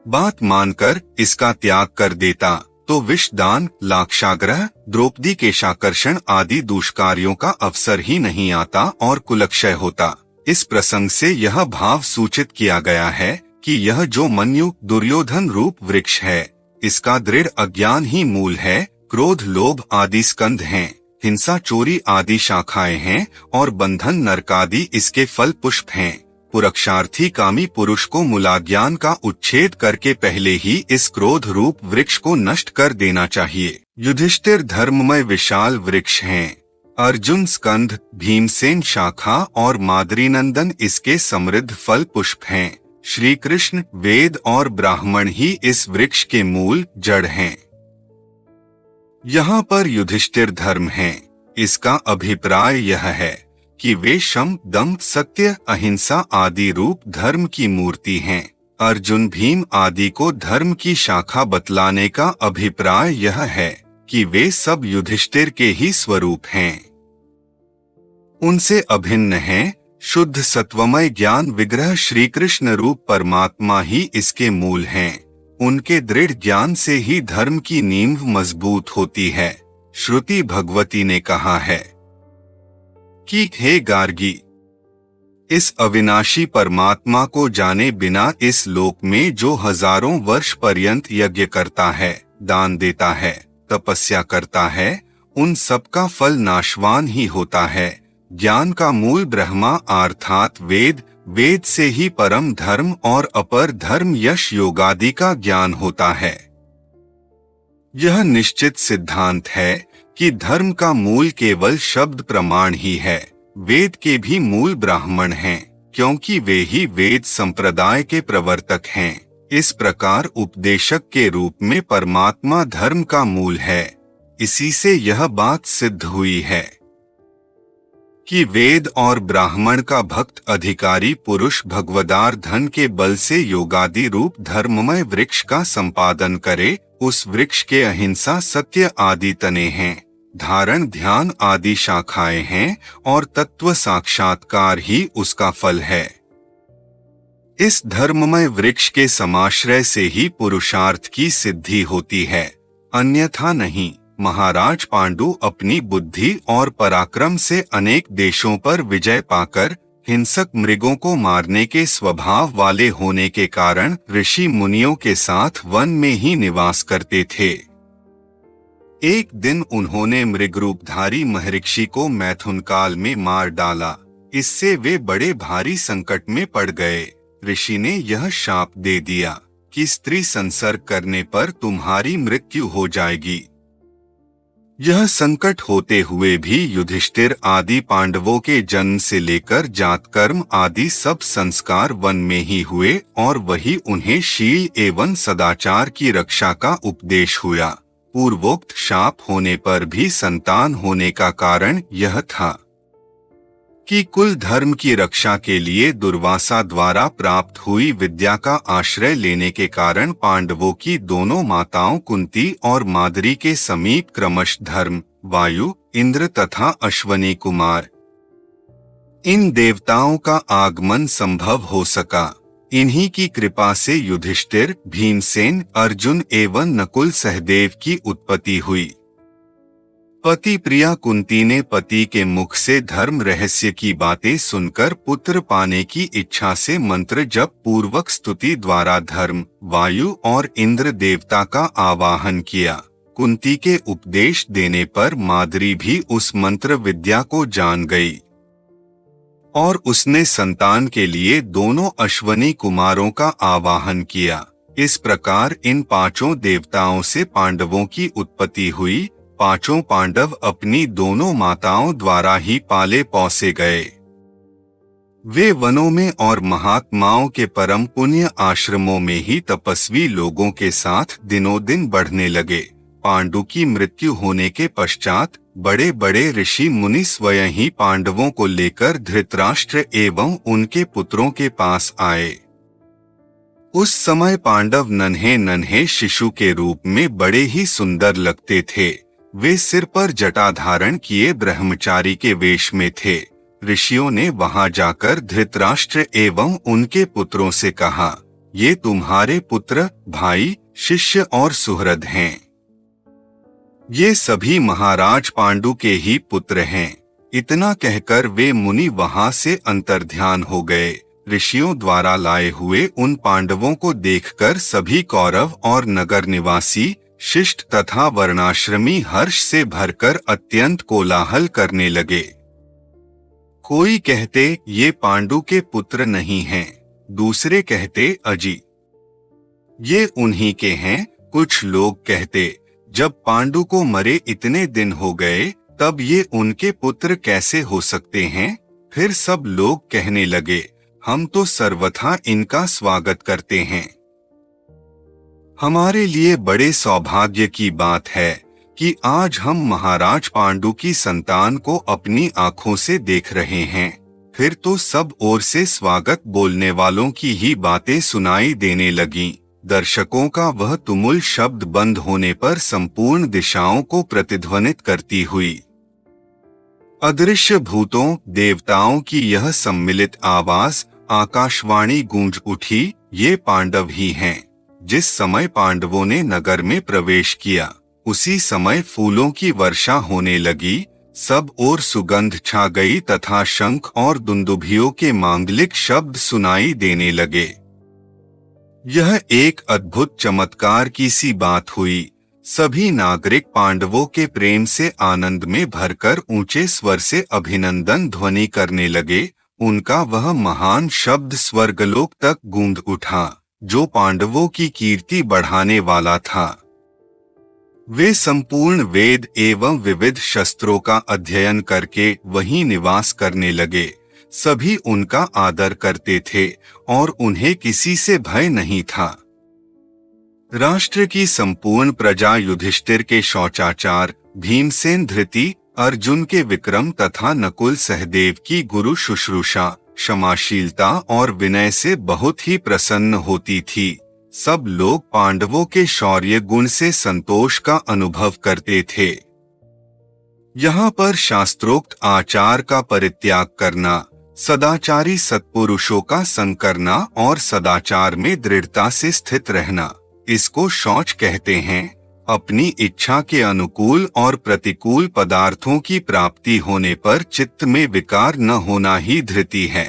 बात मानकर इसका त्याग कर देता, तो विषदान, लाक्षाग्रह, द्रौपदी के शाकर्षण आदि दुष्कार्यों का अवसर ही नहीं आता और कुलक्षय होता। इस प्रसंग से यह भाव सूचित किया गया है कि यह जो मन्यु दुर्योधन रूप वृक्ष है, इसका दृढ़ अज्ञान ही मूल है। क्रोध, लोभ आदि स्कंध हैं। हिंसा चोरी आदि शाखाएं हैं और बंधन नरकादि इसके फल पुष्प हैं। पुरुषार्थी कामी पुरुष को मूलाज्ञान का उच्छेद करके पहले ही इस क्रोध रूप वृक्ष को नष्ट कर देना चाहिए। युधिष्ठिर धर्ममय विशाल वृक्ष हैं। अर्जुन स्कंध, भीमसेन शाखा और माद्रीनंदन इसके समृद्ध फल पुष्प हैं। श्री कृष्ण, वेद और ब्राह्मण ही इस वृक्ष के मूल जड़ हैं। यहाँ पर युधिष्ठिर धर्म हैं। इसका अभिप्राय यह है कि वे शम, दम, सत्य, अहिंसा आदि रूप धर्म की मूर्ति हैं। अर्जुन, भीम आदि को धर्म की शाखा बतलाने का अभिप्राय यह है कि वे सब युधिष्ठिर के ही स्वरूप हैं। उनसे अभिन्न हैं। शुद्ध सत्वमय ज्ञान विग्रह श्री कृष्ण रूप परमात्मा ही इसके मूल हैं। उनके दृढ़ ज्ञान से ही धर्म की नींव मजबूत होती है। श्रुति भगवती ने कहा है कि हे गार्गी, इस अविनाशी परमात्मा को जाने बिना इस लोक में जो हजारों वर्ष पर्यंत यज्ञ करता है, दान देता है, तपस्या करता है, उन सबका फल नाशवान ही होता है। ज्ञान का मूल ब्रह्मा अर्थात वेद, वेद से ही परम धर्म और अपर धर्म यश योगादि का ज्ञान होता है। यह निश्चित सिद्धांत है कि धर्म का मूल केवल शब्द प्रमाण ही है। वेद के भी मूल ब्राह्मण हैं, क्योंकि वे ही वेद संप्रदाय के प्रवर्तक हैं। इस प्रकार उपदेशक के रूप में परमात्मा धर्म का मूल है। इसी से यह बात सिद्ध हुई है कि वेद और ब्राह्मण का भक्त अधिकारी पुरुष भगवदार धन के बल से योगादि रूप धर्ममय वृक्ष का संपादन करे। उस वृक्ष के अहिंसा, सत्य आदि तने हैं, धारण, ध्यान आदि शाखाएं हैं और तत्व साक्षात्कार ही उसका फल है। इस धर्ममय वृक्ष के समाश्रय से ही पुरुषार्थ की सिद्धि होती है, अन्यथा नहीं। महाराज पांडु अपनी बुद्धि और पराक्रम से अनेक देशों पर विजय पाकर हिंसक मृगों को मारने के स्वभाव वाले होने के कारण ऋषि मुनियों के साथ वन में ही निवास करते थे। एक दिन उन्होंने मृगरूपधारी महर्षि को मैथुन काल में मार डाला। इससे वे बड़े भारी संकट में पड़ गए। ऋषि ने यह शाप दे दिया कि स्त्री संसर्ग करने पर तुम्हारी मृत्यु हो जाएगी। यह संकट होते हुए भी युधिष्ठिर आदि पांडवों के जन्म से लेकर जात कर्म आदि सब संस्कार वन में ही हुए और वही उन्हें शील एवं सदाचार की रक्षा का उपदेश हुआ। पूर्वोक्त शाप होने पर भी संतान होने का कारण यह था कि कुल धर्म की रक्षा के लिए दुर्वासा द्वारा प्राप्त हुई विद्या का आश्रय लेने के कारण पांडवों की दोनों माताओं कुंती और माद्री के समीप क्रमश धर्म, वायु, इंद्र तथा अश्वनी कुमार इन देवताओं का आगमन संभव हो सका। इन्हीं की कृपा से युधिष्ठिर, भीमसेन, अर्जुन एवं नकुल सहदेव की उत्पत्ति हुई। पति प्रिया कुंती ने पति के मुख से धर्म रहस्य की बातें सुनकर पुत्र पाने की इच्छा से मंत्र जप पूर्वक स्तुति द्वारा धर्म, वायु और इंद्र देवता का आवाहन किया। कुंती के उपदेश देने पर माद्री भी उस मंत्र विद्या को जान गई और उसने संतान के लिए दोनों अश्वनी कुमारों का आवाहन किया। इस प्रकार इन पांचों देवताओं से पांडवों की उत्पत्ति हुई। पांचों पांडव अपनी दोनों माताओं द्वारा ही पाले पोसे गए। वे वनों में और महात्माओं के परम पुण्य आश्रमों में ही तपस्वी लोगों के साथ दिनों दिन बढ़ने लगे। पांडु की मृत्यु होने के पश्चात बड़े बड़े ऋषि मुनि स्वयं ही पांडवों को लेकर धृतराष्ट्र एवं उनके पुत्रों के पास आए। उस समय पांडव नन्हे नन्हे शिशु के रूप में बड़े ही सुंदर लगते थे। वे सिर पर जटा धारण किए ब्रह्मचारी के वेश में थे। ऋषियों ने वहां जाकर धृतराष्ट्र एवं उनके पुत्रों से कहा, ये तुम्हारे पुत्र, भाई, शिष्य और सुहृद हैं। ये सभी महाराज पांडु के ही पुत्र हैं। इतना कहकर वे मुनि वहां से अंतर्ध्यान हो गए। ऋषियों द्वारा लाए हुए उन पांडवों को देखकर सभी कौरव और नगर निवासी शिष्ट तथा वर्णाश्रमी हर्ष से भरकर अत्यंत कोलाहल करने लगे। कोई कहते ये पांडु के पुत्र नहीं हैं, दूसरे कहते अजी ये उन्हीं के हैं। कुछ लोग कहते जब पांडु को मरे इतने दिन हो गए तब ये उनके पुत्र कैसे हो सकते हैं। फिर सब लोग कहने लगे हम तो सर्वथा इनका स्वागत करते हैं। हमारे लिए बड़े सौभाग्य की बात है कि आज हम महाराज पांडु की संतान को अपनी आंखों से देख रहे हैं। फिर तो सब ओर से स्वागत बोलने वालों की ही बातें सुनाई देने लगीं। दर्शकों का वह तुमुल शब्द बंद होने पर संपूर्ण दिशाओं को प्रतिध्वनित करती हुई अदृश्य भूतों देवताओं की यह सम्मिलित आवाज आकाशवाणी गूंज उठी। ये पांडव ही हैं। जिस समय पांडवों ने नगर में प्रवेश किया उसी समय फूलों की वर्षा होने लगी। सब ओर सुगंध छा गई तथा शंख और दुंदुभियों के मांगलिक शब्द सुनाई देने लगे। यह एक अद्भुत चमत्कार की सी बात हुई। सभी नागरिक पांडवों के प्रेम से आनंद में भरकर ऊंचे स्वर से अभिनंदन ध्वनि करने लगे। उनका वह महान शब्द स्वर्गलोक तक गूंज उठा जो पांडवों की कीर्ति बढ़ाने वाला था। वे संपूर्ण वेद एवं विविध शस्त्रों का अध्ययन करके वहीं निवास करने लगे। सभी उनका आदर करते थे और उन्हें किसी से भय नहीं था। राष्ट्र की संपूर्ण प्रजा युधिष्ठिर के शौचाचार, भीमसेन धृति, अर्जुन के विक्रम तथा नकुल सहदेव की गुरु शुश्रूषा, क्षमाशीलता और विनय से बहुत ही प्रसन्न होती थी। सब लोग पांडवों के शौर्य गुण से संतोष का अनुभव करते थे। यहाँ पर शास्त्रोक्त आचार का परित्याग करना, सदाचारी सत्पुरुषों का संग करना और सदाचार में दृढ़ता से स्थित रहना, इसको शौच कहते हैं। अपनी इच्छा के अनुकूल और प्रतिकूल पदार्थों की प्राप्ति होने पर चित्त में विकार न होना ही धृति है।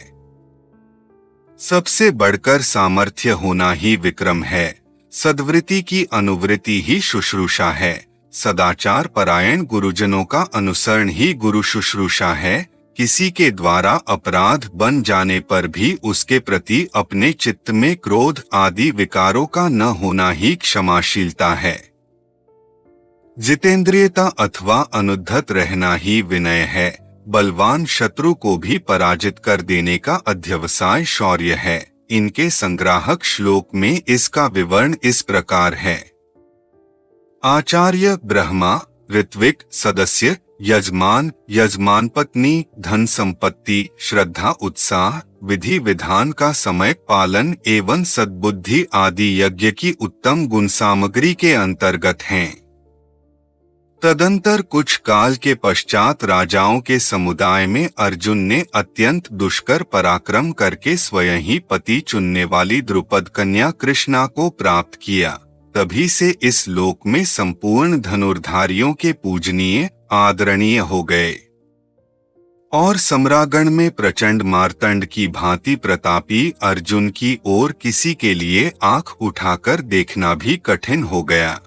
सबसे बढ़कर सामर्थ्य होना ही विक्रम है। सद्वृत्ति की अनुवृत्ति ही शुश्रूषा है। सदाचार परायण गुरुजनों का अनुसरण ही गुरु शुश्रूषा है। किसी के द्वारा अपराध बन जाने पर भी उसके प्रति अपने चित्त में क्रोध आदि विकारों का न होना ही क्षमाशीलता है। जितेंद्रियता अथवा अनुद्धत रहना ही विनय है। बलवान शत्रु को भी पराजित कर देने का अध्यवसाय शौर्य है। इनके संग्राहक श्लोक में इसका विवरण इस प्रकार है। आचार्य ब्रह्मा, ऋत्विक सदस्य, यजमान, यजमान पत्नी, धन संपत्ति, श्रद्धा उत्साह, विधि विधान का समय पालन एवं सद्बुद्धि आदि यज्ञ की उत्तम गुण सामग्री के अंतर्गत हैं। तदंतर कुछ काल के पश्चात राजाओं के समुदाय में अर्जुन ने अत्यंत दुष्कर पराक्रम करके स्वयं ही पति चुनने वाली द्रुपद कन्या कृष्णा को प्राप्त किया। तभी से इस लोक में संपूर्ण धनुर्धारियों के पूजनीय आदरणीय हो गए और सम्रागण में प्रचंड मार्तंड की भांति प्रतापी अर्जुन की ओर किसी के लिए आंख उठाकर देखना भी कठिन हो गया।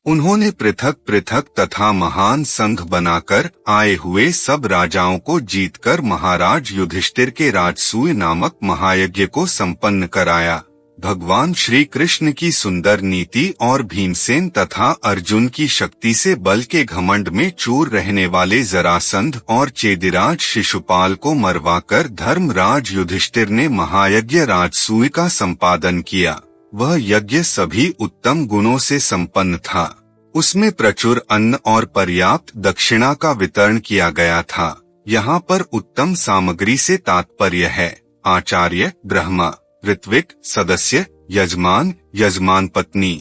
उन्होंने पृथक पृथक तथा महान संघ बनाकर आए हुए सब राजाओं को जीतकर महाराज युधिष्ठिर के राजसूय नामक महायज्ञ को संपन्न कराया। भगवान श्री कृष्ण की सुंदर नीति और भीमसेन तथा अर्जुन की शक्ति से बल के घमंड में चूर रहने वाले जरासंध और चेदिराज शिशुपाल को मरवाकर धर्मराज युधिष्ठिर ने महायज्ञ राजसूय का संपादन किया। वह यज्ञ सभी उत्तम गुणों से संपन्न था। उसमें प्रचुर अन्न और पर्याप्त दक्षिणा का वितरण किया गया था। यहाँ पर उत्तम सामग्री से तात्पर्य है आचार्य ब्रह्मा, ऋत्विक सदस्य, यजमान, यजमान पत्नी,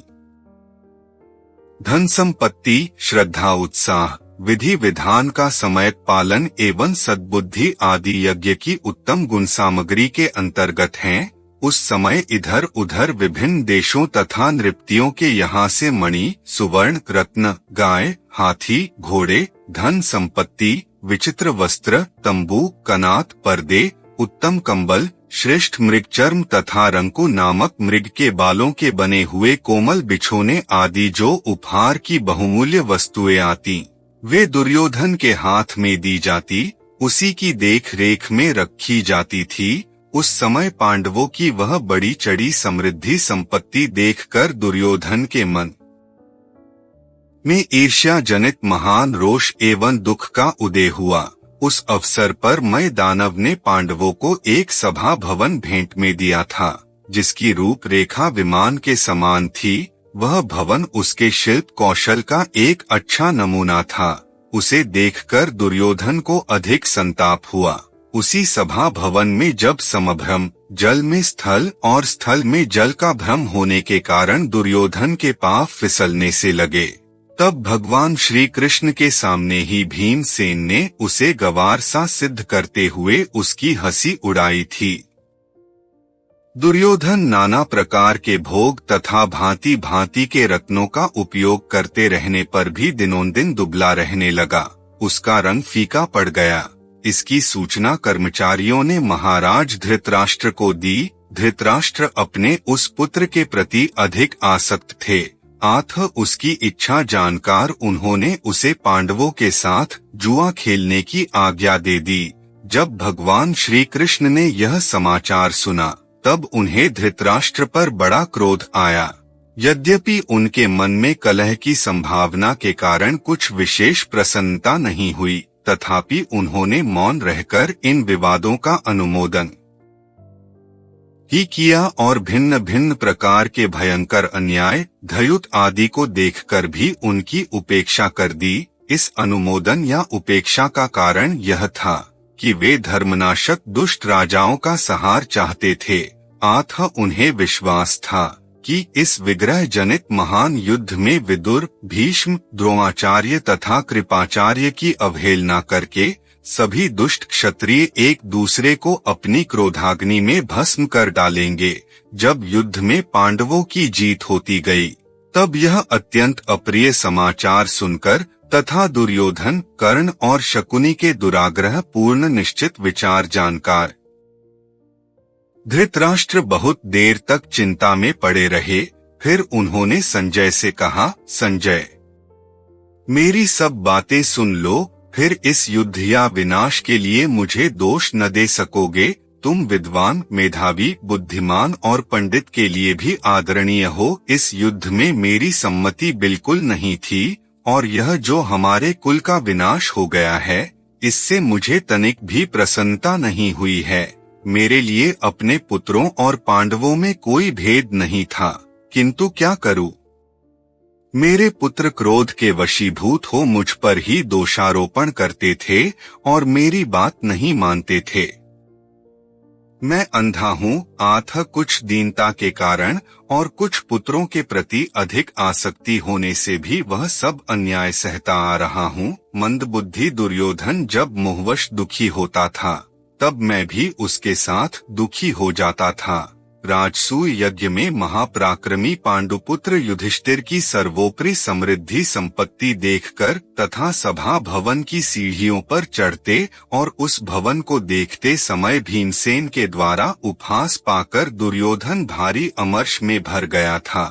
धन संपत्ति, श्रद्धा उत्साह, विधि विधान का समयक पालन एवं सद्बुद्धि आदि यज्ञ की उत्तम गुण सामग्री के अंतर्गत हैं। उस समय इधर उधर विभिन्न देशों तथा नृपतियों के यहाँ से मणि, सुवर्ण, रत्न, गाय, हाथी, घोड़े, धन संपत्ति, विचित्र वस्त्र, तंबू, कनात, पर्दे, उत्तम कंबल, श्रेष्ठ मृगचर्म तथा रंकु नामक मृग के बालों के बने हुए कोमल बिछोने आदि जो उपहार की बहुमूल्य वस्तुएं आती, वे दुर्योधन के हाथ में दी जाती, उसी की देख रेख में रखी जाती थी। उस समय पांडवों की वह बड़ी चढ़ी समृद्धि संपत्ति देखकर दुर्योधन के मन में ईर्ष्या जनित महान रोष एवं दुख का उदय हुआ। उस अवसर पर मय दानव ने पांडवों को एक सभा भवन भेंट में दिया था, जिसकी रूपरेखा विमान के समान थी। वह भवन उसके शिल्प कौशल का एक अच्छा नमूना था। उसे देखकर दुर्योधन को अधिक संताप हुआ। उसी सभा भवन में जब समभ्रम, जल में स्थल और स्थल में जल का भ्रम होने के कारण दुर्योधन के पांव फिसलने से लगे, तब भगवान श्री कृष्ण के सामने ही भीमसेन ने उसे गवार सा सिद्ध करते हुए उसकी हंसी उड़ाई थी। दुर्योधन नाना प्रकार के भोग तथा भांति भांति के रत्नों का उपयोग करते रहने पर भी दिनोंदिन दुबला रहने लगा। उसका रंग फीका पड़ गया। इसकी सूचना कर्मचारियों ने महाराज धृतराष्ट्र को दी। धृतराष्ट्र अपने उस पुत्र के प्रति अधिक आसक्त थे, अतः उसकी इच्छा जानकर उन्होंने उसे पांडवों के साथ जुआ खेलने की आज्ञा दे दी। जब भगवान श्री कृष्ण ने यह समाचार सुना, तब उन्हें धृतराष्ट्र पर बड़ा क्रोध आया। यद्यपि उनके मन में कलह की संभावना के कारण कुछ विशेष प्रसन्नता नहीं हुई, तथापि उन्होंने मौन रहकर इन विवादों का अनुमोदन ही किया और भिन्न भिन्न प्रकार के भयंकर अन्याय, धयुत आदि को देखकर भी उनकी उपेक्षा कर दी। इस अनुमोदन या उपेक्षा का कारण यह था कि वे धर्मनाशक दुष्ट राजाओं का सहार चाहते थे, अतः उन्हें विश्वास था कि इस विग्रह जनित महान युद्ध में विदुर, भीष्म, द्रोणाचार्य तथा कृपाचार्य की अवहेलना करके सभी दुष्ट क्षत्रिय एक दूसरे को अपनी क्रोधाग्नि में भस्म कर डालेंगे। जब युद्ध में पांडवों की जीत होती गई, तब यह अत्यंत अप्रिय समाचार सुनकर तथा दुर्योधन, कर्ण और शकुनी के दुराग्रह पूर्ण निश्चित विचार जानकर धृतराष्ट्र बहुत देर तक चिंता में पड़े रहे। फिर उन्होंने संजय से कहा, संजय, मेरी सब बातें सुन लो, फिर इस युद्ध या विनाश के लिए मुझे दोष न दे सकोगे। तुम विद्वान, मेधावी, बुद्धिमान और पंडित के लिए भी आदरणीय हो। इस युद्ध में मेरी सम्मति बिल्कुल नहीं थी, और यह जो हमारे कुल का विनाश हो गया है, इससे मुझे तनिक भी प्रसन्नता नहीं हुई है। मेरे लिए अपने पुत्रों और पांडवों में कोई भेद नहीं था, किंतु क्या करूं? मेरे पुत्र क्रोध के वशीभूत हो मुझ पर ही दोषारोपण करते थे और मेरी बात नहीं मानते थे। मैं अंधा हूँ, अतः कुछ दीनता के कारण और कुछ पुत्रों के प्रति अधिक आसक्ति होने से भी वह सब अन्याय सहता आ रहा हूँ। मंदबुद्धि दुर्योधन जब मोहवश दुखी होता था, तब मैं भी उसके साथ दुखी हो जाता था। राजसूय यज्ञ में महापराक्रमी पांडुपुत्र युधिष्ठिर की सर्वोपरि समृद्धि संपत्ति देखकर तथा सभा भवन की सीढ़ियों पर चढ़ते और उस भवन को देखते समय भीमसेन के द्वारा उपहास पाकर दुर्योधन भारी अमर्ष में भर गया था।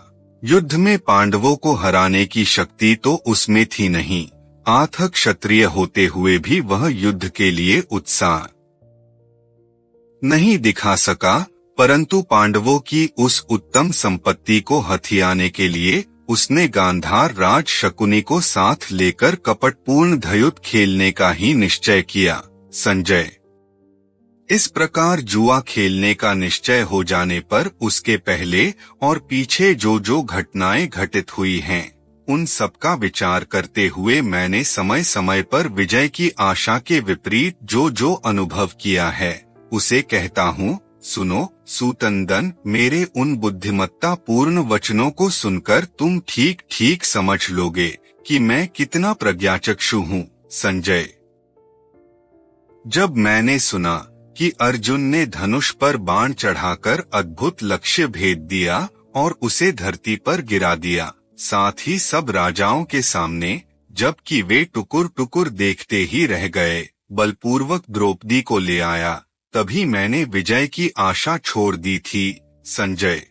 युद्ध में पांडवों को हराने की शक्ति तो उसमें थी नहीं, अतः क्षत्रिय होते हुए भी वह युद्ध के लिए उत्साह नहीं दिखा सका। परंतु पांडवों की उस उत्तम संपत्ति को हथियाने के लिए उसने गांधार राज शकुनी को साथ लेकर कपटपूर्ण धयुत खेलने का ही निश्चय किया। संजय, इस प्रकार जुआ खेलने का निश्चय हो जाने पर उसके पहले और पीछे जो जो घटनाएं घटित हुई हैं, उन सब का विचार करते हुए मैंने समय समय पर विजय की आशा के विपरीत जो जो अनुभव किया है, उसे कहता हूँ। सुनो सूतनंदन, मेरे उन बुद्धिमत्ता पूर्ण वचनों को सुनकर तुम ठीक ठीक समझ लोगे कि मैं कितना प्रज्ञाचक्षु हूँ। संजय, जब मैंने सुना कि अर्जुन ने धनुष पर बाण चढ़ाकर अद्भुत लक्ष्य भेद दिया और उसे धरती पर गिरा दिया, साथ ही सब राजाओं के सामने, जबकि वे टुकुर टुकुर देखते ही रह गए, बलपूर्वक द्रौपदी को ले आया, तभी मैंने विजय की आशा छोड़ दी थी। संजय।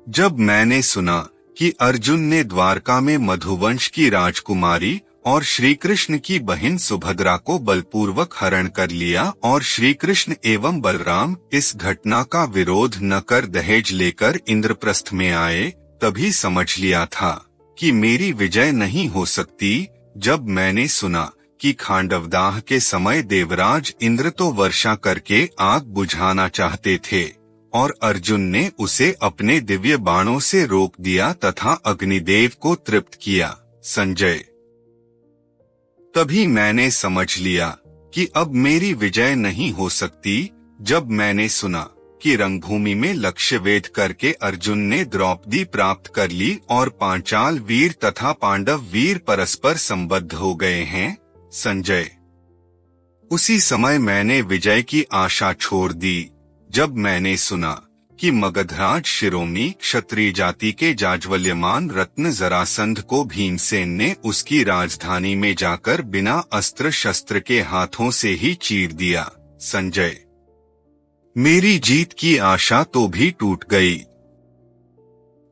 जब मैंने सुना कि अर्जुन ने द्वारका में मधुवंश की राजकुमारी और श्री कृष्ण की बहन सुभद्रा को बलपूर्वक हरण कर लिया और श्री कृष्ण एवं बलराम इस घटना का विरोध न कर दहेज लेकर इंद्रप्रस्थ में आए, तभी समझ लिया था कि मेरी विजय नहीं हो सकती। जब मैंने सुना कि खांडवदाह के समय देवराज इंद्र तो वर्षा करके आग बुझाना चाहते थे और अर्जुन ने उसे अपने दिव्य बाणों से रोक दिया तथा अग्निदेव को तृप्त किया। संजय। तभी मैंने समझ लिया कि अब मेरी विजय नहीं हो सकती। जब मैंने सुना कि रंगभूमि में लक्ष्य वेध करके अर्जुन ने द्रौपदी प्राप्त कर ली और पांचाल वीर तथा पांडव वीर परस्पर संबद्ध हो गए हैं। संजय। उसी समय मैंने विजय की आशा छोड़ दी जब मैंने सुना कि मगधराज शिरोमणि क्षत्रिय जाति के जाज्वल्यमान रत्न जरासंध को भीमसेन ने उसकी राजधानी में जाकर बिना अस्त्र शस्त्र के हाथों से ही चीर दिया। संजय। मेरी जीत की आशा तो भी टूट गई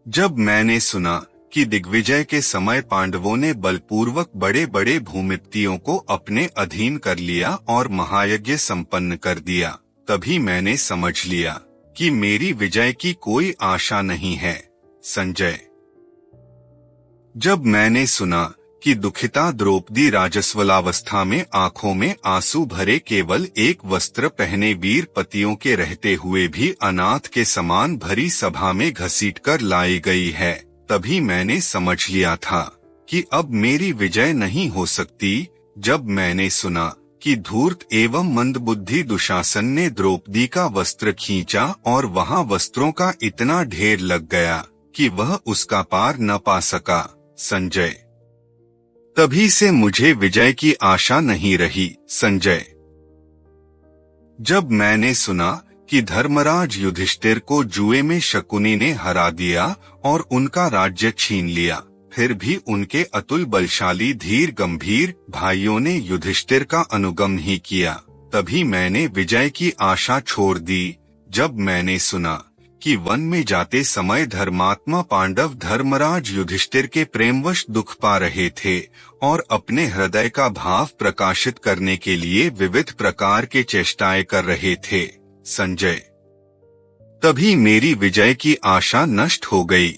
जब मैंने सुना कि दिग्विजय के समय पांडवों ने बलपूर्वक बड़े बड़े भूमिपतियों को अपने अधीन कर लिया और महायज्ञ संपन्न कर दिया। तभी मैंने समझ लिया कि मेरी विजय की कोई आशा नहीं है। संजय। जब मैंने सुना कि दुखिता द्रौपदी राजस्वलावस्था में आंखों में आंसू भरे केवल एक वस्त्र पहने वीर पतियों के रहते हुए भी अनाथ के समान भरी सभा में घसीटकर लाई गई है, तभी मैंने समझ लिया था कि अब मेरी विजय नहीं हो सकती। जब मैंने सुना कि धूर्त एवं मंदबुद्धि दुशासन ने द्रौपदी का वस्त्र खींचा और वहां वस्त्रों का इतना ढेर लग गया कि वह उसका पार न पा सका। संजय। तभी से मुझे विजय की आशा नहीं रही। संजय। जब मैंने सुना कि धर्मराज युधिष्ठिर को जुए में शकुनी ने हरा दिया और उनका राज्य छीन लिया, फिर भी उनके अतुल बलशाली धीर गंभीर भाइयों ने युधिष्ठिर का अनुगम ही किया, तभी मैंने विजय की आशा छोड़ दी। जब मैंने सुना कि वन में जाते समय धर्मात्मा पांडव धर्मराज युधिष्ठिर के प्रेमवश दुख पा रहे थे और अपने हृदय का भाव प्रकाशित करने के लिए विविध प्रकार के चेष्टाएं कर रहे थे। संजय। तभी मेरी विजय की आशा नष्ट हो गई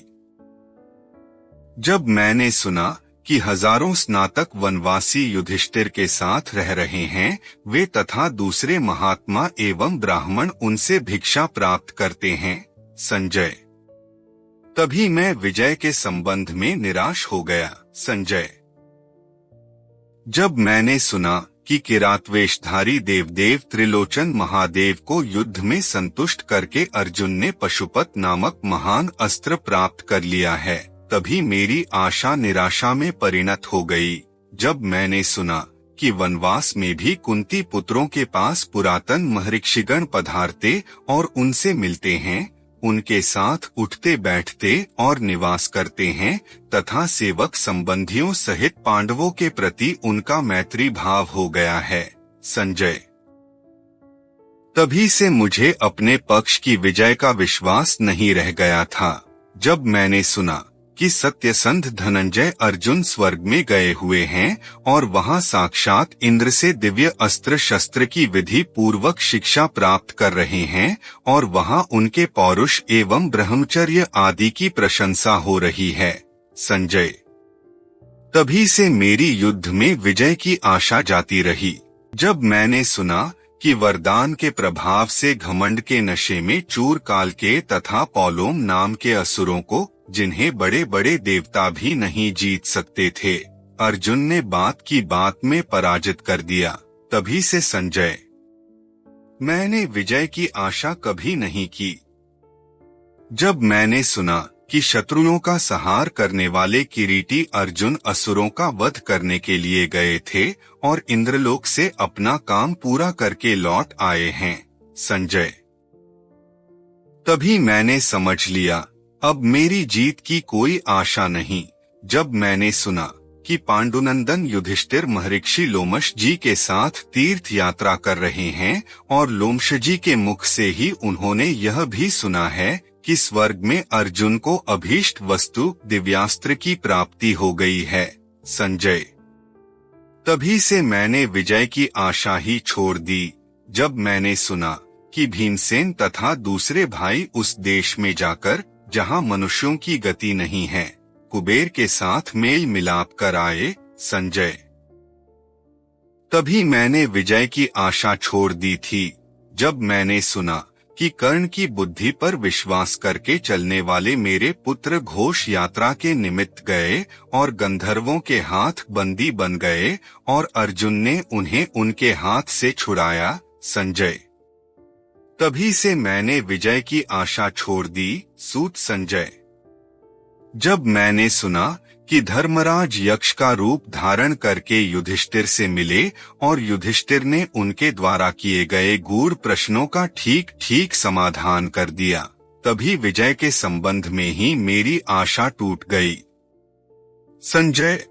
जब मैंने सुना कि हजारों स्नातक वनवासी युधिष्ठिर के साथ रह रहे हैं, वे तथा दूसरे महात्मा एवं ब्राह्मण उनसे भिक्षा प्राप्त करते हैं। संजय। तभी मैं विजय के संबंध में निराश हो गया। संजय। जब मैंने सुना कि किरातवेशधारी देवदेव त्रिलोचन महादेव को युद्ध में संतुष्ट करके अर्जुन ने पशुपत नामक महान अस्त्र प्राप्त कर लिया है, तभी मेरी आशा निराशा में परिणत हो गई। जब मैंने सुना कि वनवास में भी कुंती पुत्रों के पास पुरातन महर्षिगण पधारते और उनसे मिलते हैं, उनके साथ उठते बैठते और निवास करते हैं तथा सेवक संबंधियों सहित पांडवों के प्रति उनका मैत्री भाव हो गया है। संजय। तभी से मुझे अपने पक्ष की विजय का विश्वास नहीं रह गया था। जब मैंने सुना कि सत्यसंध धनंजय अर्जुन स्वर्ग में गए हुए हैं और वहां साक्षात इंद्र से दिव्य अस्त्र शस्त्र की विधि पूर्वक शिक्षा प्राप्त कर रहे हैं और वहां उनके पौरुष एवं ब्रह्मचर्य आदि की प्रशंसा हो रही है। संजय। तभी से मेरी युद्ध में विजय की आशा जाती रही। जब मैंने सुना कि वरदान के प्रभाव से घमंड के नशे में चूर काल के तथा पौलोम नाम के असुरों को, जिन्हें बड़े बड़े देवता भी नहीं जीत सकते थे, अर्जुन ने बात की बात में पराजित कर दिया, तभी से संजय मैंने विजय की आशा कभी नहीं की। जब मैंने सुना कि शत्रुओं का संहार करने वाले किरीटी अर्जुन असुरों का वध करने के लिए गए थे और इंद्रलोक से अपना काम पूरा करके लौट आए हैं। संजय। तभी मैंने समझ लिया अब मेरी जीत की कोई आशा नहीं। जब मैंने सुना कि पांडुनंदन युधिष्ठिर महर्षि लोमश जी के साथ तीर्थ यात्रा कर रहे हैं और लोमश जी के मुख से ही उन्होंने यह भी सुना है कि स्वर्ग में अर्जुन को अभीष्ट वस्तु दिव्यास्त्र की प्राप्ति हो गई है। संजय। तभी से मैंने विजय की आशा ही छोड़ दी। जब मैंने सुना कि भीमसेन तथा दूसरे भाई उस देश में जाकर, जहां मनुष्यों की गति नहीं है, कुबेर के साथ मेल मिलाप कर आए। संजय। तभी मैंने विजय की आशा छोड़ दी थी। जब मैंने सुना कि कर्ण की बुद्धि पर विश्वास करके चलने वाले मेरे पुत्र घोष यात्रा के निमित्त गए और गंधर्वों के हाथ बंदी बन गए और अर्जुन ने उन्हें उनके हाथ से छुड़ाया। संजय। तभी से मैंने विजय की आशा छोड़ दी। सूत संजय। जब मैंने सुना कि धर्मराज यक्ष का रूप धारण करके युधिष्ठिर से मिले और युधिष्ठिर ने उनके द्वारा किए गए गूढ़ प्रश्नों का ठीक ठीक समाधान कर दिया, तभी विजय के संबंध में ही मेरी आशा टूट गई। संजय।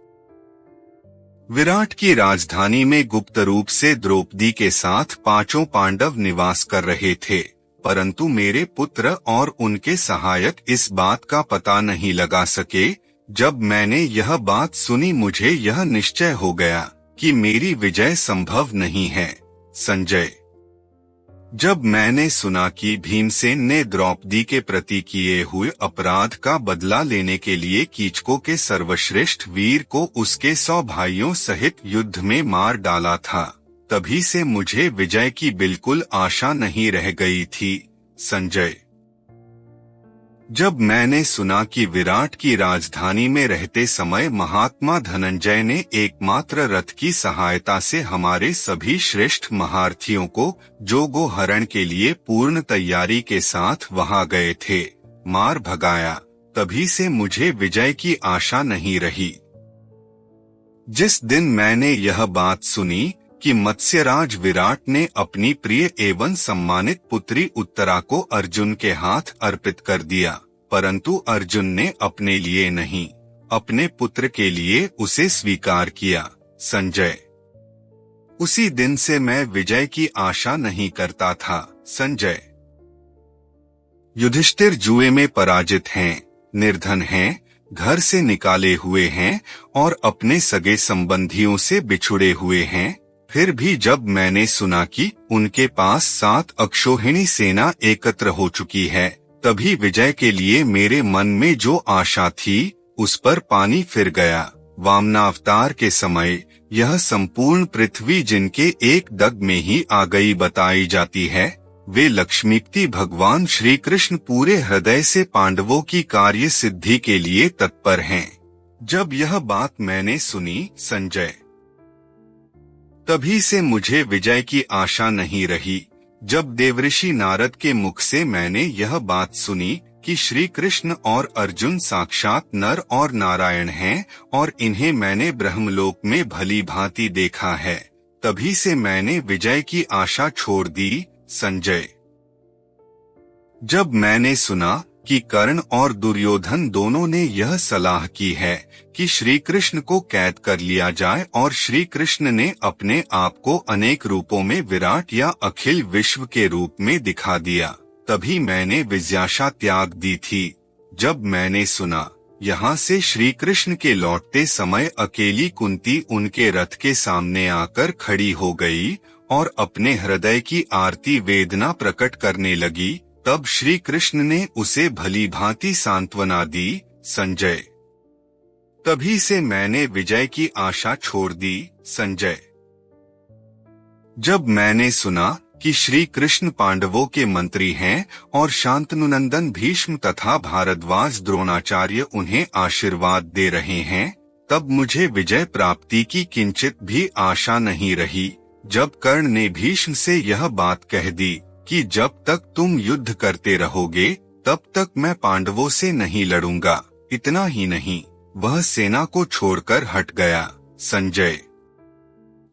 विराट की राजधानी में गुप्त रूप से द्रौपदी के साथ 5 पांडव निवास कर रहे थे, परंतु मेरे पुत्र और उनके सहायक इस बात का पता नहीं लगा सके। जब मैंने यह बात सुनी मुझे यह निश्चय हो गया कि मेरी विजय संभव नहीं है। संजय। जब मैंने सुना कि भीमसेन ने द्रौपदी के प्रति किए हुए अपराध का बदला लेने के लिए कीचकों के सर्वश्रेष्ठ वीर को उसके 100 भाइयों सहित युद्ध में मार डाला था, तभी से मुझे विजय की बिल्कुल आशा नहीं रह गई थी। संजय। जब मैंने सुना कि विराट की राजधानी में रहते समय महात्मा धनंजय ने एकमात्र रथ की सहायता से हमारे सभी श्रेष्ठ महारथियों को, जो गोहरण के लिए पूर्ण तैयारी के साथ वहां गए थे, मार भगाया, तभी से मुझे विजय की आशा नहीं रही। जिस दिन मैंने यह बात सुनी कि मत्स्यराज विराट ने अपनी प्रिय एवं सम्मानित पुत्री उत्तरा को अर्जुन के हाथ अर्पित कर दिया, परंतु अर्जुन ने अपने लिए नहीं, अपने पुत्र के लिए उसे स्वीकार किया। संजय। उसी दिन से मैं विजय की आशा नहीं करता था। संजय। युधिष्ठिर जुए में पराजित हैं, निर्धन हैं, घर से निकाले हुए हैं और अपने सगे संबंधियों से बिछुड़े हुए हैं। फिर भी जब मैंने सुना कि उनके पास 7 अक्षौहिणी सेना एकत्र हो चुकी है, तभी विजय के लिए मेरे मन में जो आशा थी उस पर पानी फिर गया। वामनावतार के समय यह संपूर्ण पृथ्वी जिनके एक दग में ही आ गई बताई जाती है, वे लक्ष्मीपति भगवान श्री कृष्ण पूरे हृदय से पांडवों की कार्य सिद्धि के लिए तत्पर हैं। जब यह बात मैंने सुनी। संजय। तभी से मुझे विजय की आशा नहीं रही। जब देवऋषि नारद के मुख से मैंने यह बात सुनी कि श्री कृष्ण और अर्जुन साक्षात नर और नारायण हैं और इन्हें मैंने ब्रह्मलोक में भली भांति देखा है, तभी से मैंने विजय की आशा छोड़ दी। संजय। जब मैंने सुना कि कर्ण और दुर्योधन दोनों ने यह सलाह की है कि श्री कृष्ण को कैद कर लिया जाए और श्री कृष्ण ने अपने आप को अनेक रूपों में विराट या अखिल विश्व के रूप में दिखा दिया, तभी मैंने विजयाशा त्याग दी थी। जब मैंने सुना यहाँ से श्री कृष्ण के लौटते समय अकेली कुंती उनके रथ के सामने आकर खड़ी हो गई और अपने हृदय की आरती वेदना प्रकट करने लगी, तब श्री कृष्ण ने उसे भली भांति सांत्वना दी। संजय। तभी से मैंने विजय की आशा छोड़ दी। संजय। जब मैंने सुना कि श्री कृष्ण पांडवों के मंत्री हैं और शांतनुनंदन भीष्म तथा भारद्वाज द्रोणाचार्य उन्हें आशीर्वाद दे रहे हैं, तब मुझे विजय प्राप्ति की किंचित भी आशा नहीं रही। जब कर्ण ने भीष्म से यह बात कह दी कि जब तक तुम युद्ध करते रहोगे तब तक मैं पांडवों से नहीं लड़ूंगा, इतना ही नहीं, वह सेना को छोड़कर हट गया। संजय।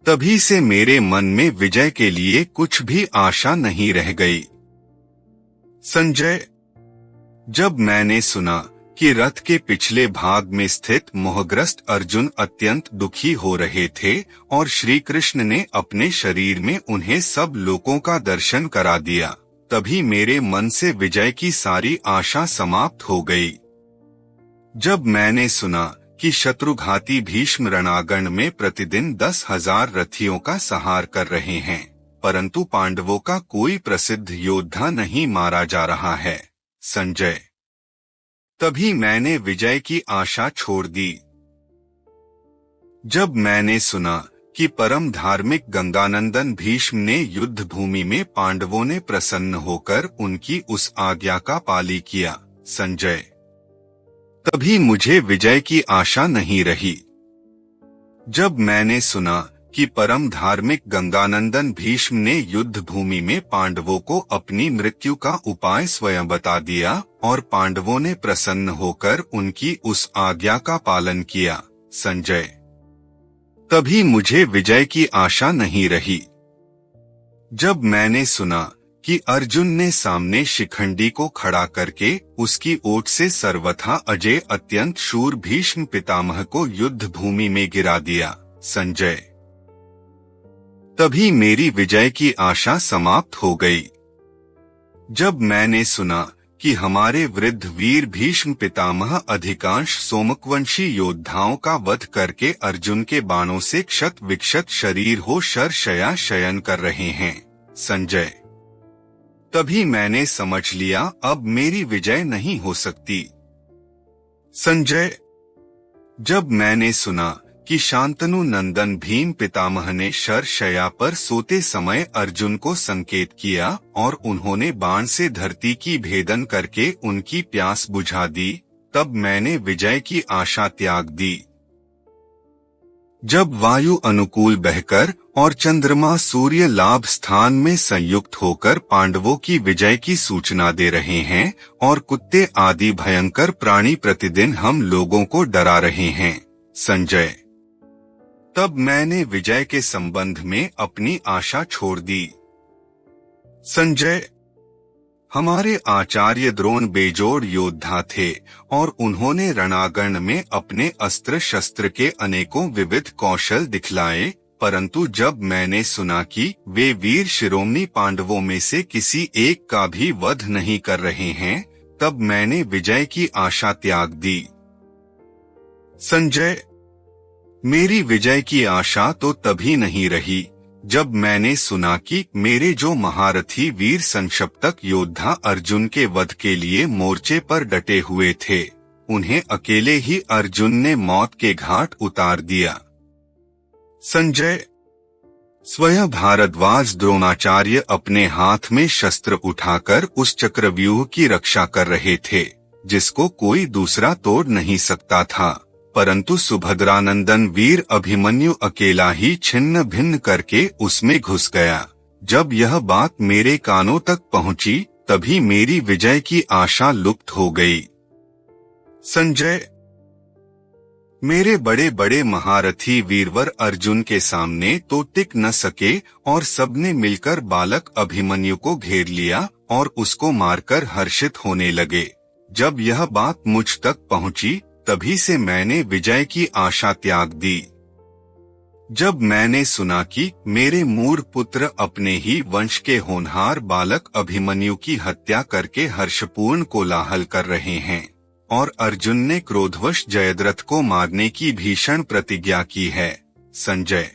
तभी से मेरे मन में विजय के लिए कुछ भी आशा नहीं रह गई। संजय। जब मैंने सुना कि रथ के पिछले भाग में स्थित मोहग्रस्त अर्जुन अत्यंत दुखी हो रहे थे और श्री कृष्ण ने अपने शरीर में उन्हें सब लोकों का दर्शन करा दिया। तभी मेरे मन से विजय की सारी आशा समाप्त हो गई। जब मैंने सुना कि शत्रुघाती भीष्म रणांगण में प्रतिदिन 10,000 रथियों का संहार कर रहे हैं, परंतु पांडवों का कोई प्रसिद्ध योद्धा नहीं मारा जा रहा है, संजय, तभी मैंने विजय की आशा छोड़ दी। जब मैंने सुना कि परम धार्मिक गंगानंदन भीष्म ने युद्ध भूमि में पांडवों ने प्रसन्न होकर उनकी उस आज्ञा का पालन किया, संजय, तभी मुझे विजय की आशा नहीं रही। जब मैंने सुना कि परम धार्मिक गंगानंदन भीष्म ने युद्ध भूमि में पांडवों को अपनी मृत्यु का उपाय स्वयं बता दिया और पांडवों ने प्रसन्न होकर उनकी उस आज्ञा का पालन किया, संजय, तभी मुझे विजय की आशा नहीं रही। जब मैंने सुना कि अर्जुन ने सामने शिखंडी को खड़ा करके उसकी ओट से सर्वथा अजय अत्यंत शूर भीष्म पितामह को युद्ध भूमि में गिरा दिया, संजय, तभी मेरी विजय की आशा समाप्त हो गई। जब मैंने सुना कि हमारे वृद्ध वीर भीष्म पितामह अधिकांश सोमकवंशी योद्धाओं का वध करके अर्जुन के बाणों से क्षत विक्षत शरीर हो शरशया शयन कर रहे हैं, संजय, तभी मैंने समझ लिया अब मेरी विजय नहीं हो सकती। संजय, जब मैंने सुना कि शांतनु नंदन भीम पितामह ने शरशया पर सोते समय अर्जुन को संकेत किया और उन्होंने बाण से धरती की भेदन करके उनकी प्यास बुझा दी, तब मैंने विजय की आशा त्याग दी। जब वायु अनुकूल बहकर और चंद्रमा सूर्य लाभ स्थान में संयुक्त होकर पांडवों की विजय की सूचना दे रहे हैं और कुत्ते आदि भयंकर प्राणी प्रतिदिन हम लोगों को डरा रहे हैं, संजय, तब मैंने विजय के संबंध में अपनी आशा छोड़ दी। संजय, हमारे आचार्य द्रोण बेजोड़ योद्धा थे और उन्होंने रणांगण में अपने अस्त्र शस्त्र के अनेकों विविध कौशल दिखलाए, परंतु जब मैंने सुना कि वे वीर शिरोमणि पांडवों में से किसी एक का भी वध नहीं कर रहे हैं, तब मैंने विजय की आशा त्याग दी। संजय, मेरी विजय की आशा तो तभी नहीं रही जब मैंने सुना कि मेरे जो महारथी वीर संक्षिप्तक योद्धा अर्जुन के वध के लिए मोर्चे पर डटे हुए थे, उन्हें अकेले ही अर्जुन ने मौत के घाट उतार दिया। संजय, स्वयं भारद्वाज द्रोणाचार्य अपने हाथ में शस्त्र उठाकर उस चक्रव्यूह की रक्षा कर रहे थे, जिसको कोई दूसरा तोड़ नहीं सकता था, परंतु सुभद्रानंदन वीर अभिमन्यु अकेला ही छिन्न भिन्न करके उसमें घुस गया। जब यह बात मेरे कानों तक पहुंची, तभी मेरी विजय की आशा लुप्त हो गई। संजय, मेरे बड़े बड़े महारथी वीरवर अर्जुन के सामने तो टिक न सके और सबने मिलकर बालक अभिमन्यु को घेर लिया और उसको मारकर हर्षित होने लगे। जब यह बात मुझ तक पहुंची, तभी से मैंने विजय की आशा त्याग दी। जब मैंने सुना कि मेरे मूढ़ पुत्र अपने ही वंश के होनहार बालक अभिमन्यु की हत्या करके हर्षपूर्ण कोलाहल कर रहे हैं और अर्जुन ने क्रोधवश जयद्रथ को मारने की भीषण प्रतिज्ञा की है, संजय,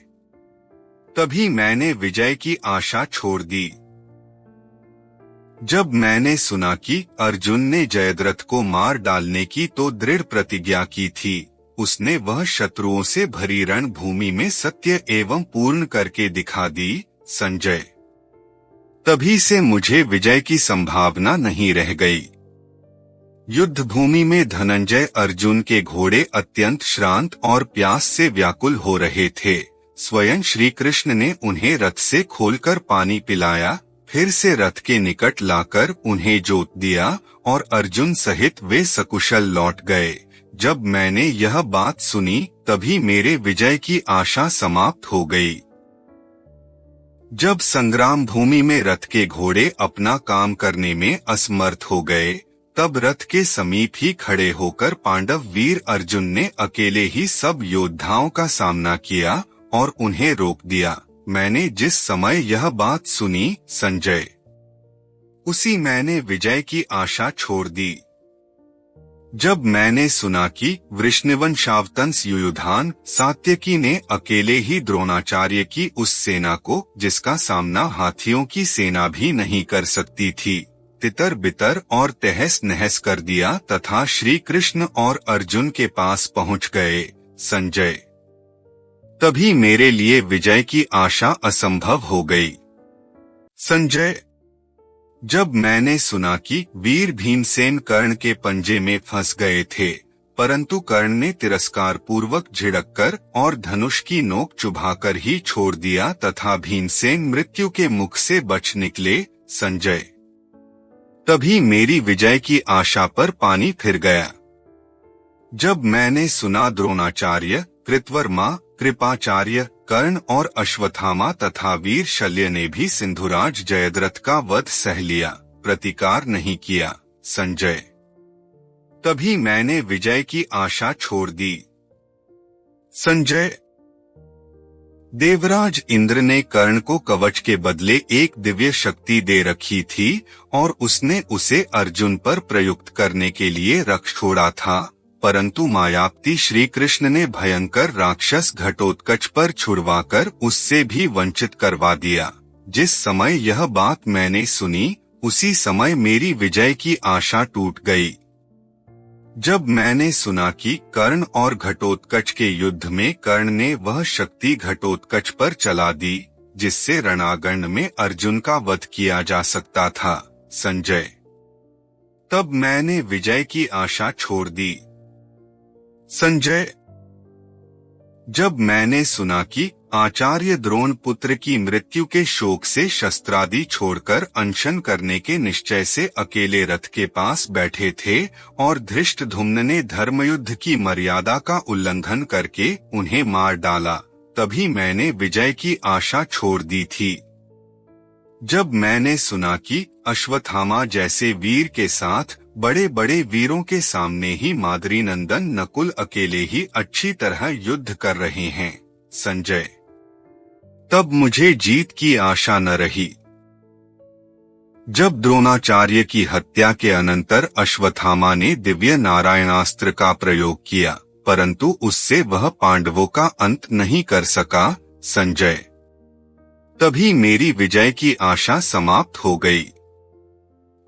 तभी मैंने विजय की आशा छोड़ दी। जब मैंने सुना कि अर्जुन ने जयद्रथ को मार डालने की तो दृढ़ प्रतिज्ञा की थी, उसने वह शत्रुओं से भरी रणभूमि में सत्य एवं पूर्ण करके दिखा दी, संजय, तभी से मुझे विजय की संभावना नहीं रह गई। युद्ध भूमि में धनंजय अर्जुन के घोड़े अत्यंत श्रांत और प्यास से व्याकुल हो रहे थे। स्वयं श्री कृष्ण ने उन्हें रथ से खोलकर पानी पिलाया, फिर से रथ के निकट लाकर उन्हें जोत दिया और अर्जुन सहित वे सकुशल लौट गए। जब मैंने यह बात सुनी, तभी मेरे विजय की आशा समाप्त हो गई। जब संग्राम भूमि में रथ के घोड़े अपना काम करने में असमर्थ हो गए, तब रथ के समीप ही खड़े होकर पांडव वीर अर्जुन ने अकेले ही सब योद्धाओं का सामना किया और उन्हें रोक दिया। मैंने जिस समय यह बात सुनी संजय, उसी मैंने विजय की आशा छोड़ दी। जब मैंने सुना कि वृष्णिवंशावतंस युयुधान सात्यकी ने अकेले ही द्रोणाचार्य की उस सेना को, जिसका सामना हाथियों की सेना भी नहीं कर सकती थी, तितर बितर और तहस नहस कर दिया तथा श्री कृष्ण और अर्जुन के पास पहुंच गए संजय, तभी मेरे लिए विजय की आशा असंभव हो गई। संजय, जब मैंने सुना कि वीर भीमसेन कर्ण के पंजे में फंस गए थे, परंतु कर्ण ने तिरस्कार पूर्वक झिड़ककर और धनुष की नोक चुभाकर ही छोड़ दिया तथा भीमसेन मृत्यु के मुख से बच निकले संजय, तभी मेरी विजय की आशा पर पानी फिर गया। जब मैंने सुना द्रोणाचार्य, कृतवर्मा, कृपाचार्य, कर्ण और अश्वत्थामा तथा वीर शल्य ने भी सिंधुराज जयद्रथ का वध सह लिया, प्रतिकार नहीं किया संजय, तभी मैंने विजय की आशा छोड़ दी। संजय, देवराज इंद्र ने कर्ण को कवच के बदले एक दिव्य शक्ति दे रखी थी और उसने उसे अर्जुन पर प्रयुक्त करने के लिए रख छोड़ा था, परंतु मायापति श्री कृष्ण ने भयंकर राक्षस घटोत्कच पर छुड़वाकर उससे भी वंचित करवा दिया। जिस समय यह बात मैंने सुनी, उसी समय मेरी विजय की आशा टूट गई। जब मैंने सुना कि कर्ण और घटोत्कच के युद्ध में कर्ण ने वह शक्ति घटोत्कच पर चला दी जिससे रणांगण में अर्जुन का वध किया जा सकता था संजय, तब मैंने विजय की आशा छोड़ दी। संजय, जब मैंने सुना कि आचार्य द्रोण पुत्र की मृत्यु के शोक से शस्त्रादि छोड़कर अनशन करने के निश्चय से अकेले रथ के पास बैठे थे और धृष्टद्युम्न ने धर्मयुद्ध की मर्यादा का उल्लंघन करके उन्हें मार डाला, तभी मैंने विजय की आशा छोड़ दी थी। जब मैंने सुना कि अश्वत्थामा जैसे वीर के साथ बड़े बड़े वीरों के सामने ही माद्री नंदन नकुल अकेले ही अच्छी तरह युद्ध कर रहे हैं संजय, तब मुझे जीत की आशा न रही। जब द्रोणाचार्य की हत्या के अनंतर अश्वत्थामा ने दिव्य नारायणास्त्र का प्रयोग किया, परंतु उससे वह पांडवों का अंत नहीं कर सका संजय, तभी मेरी विजय की आशा समाप्त हो गई।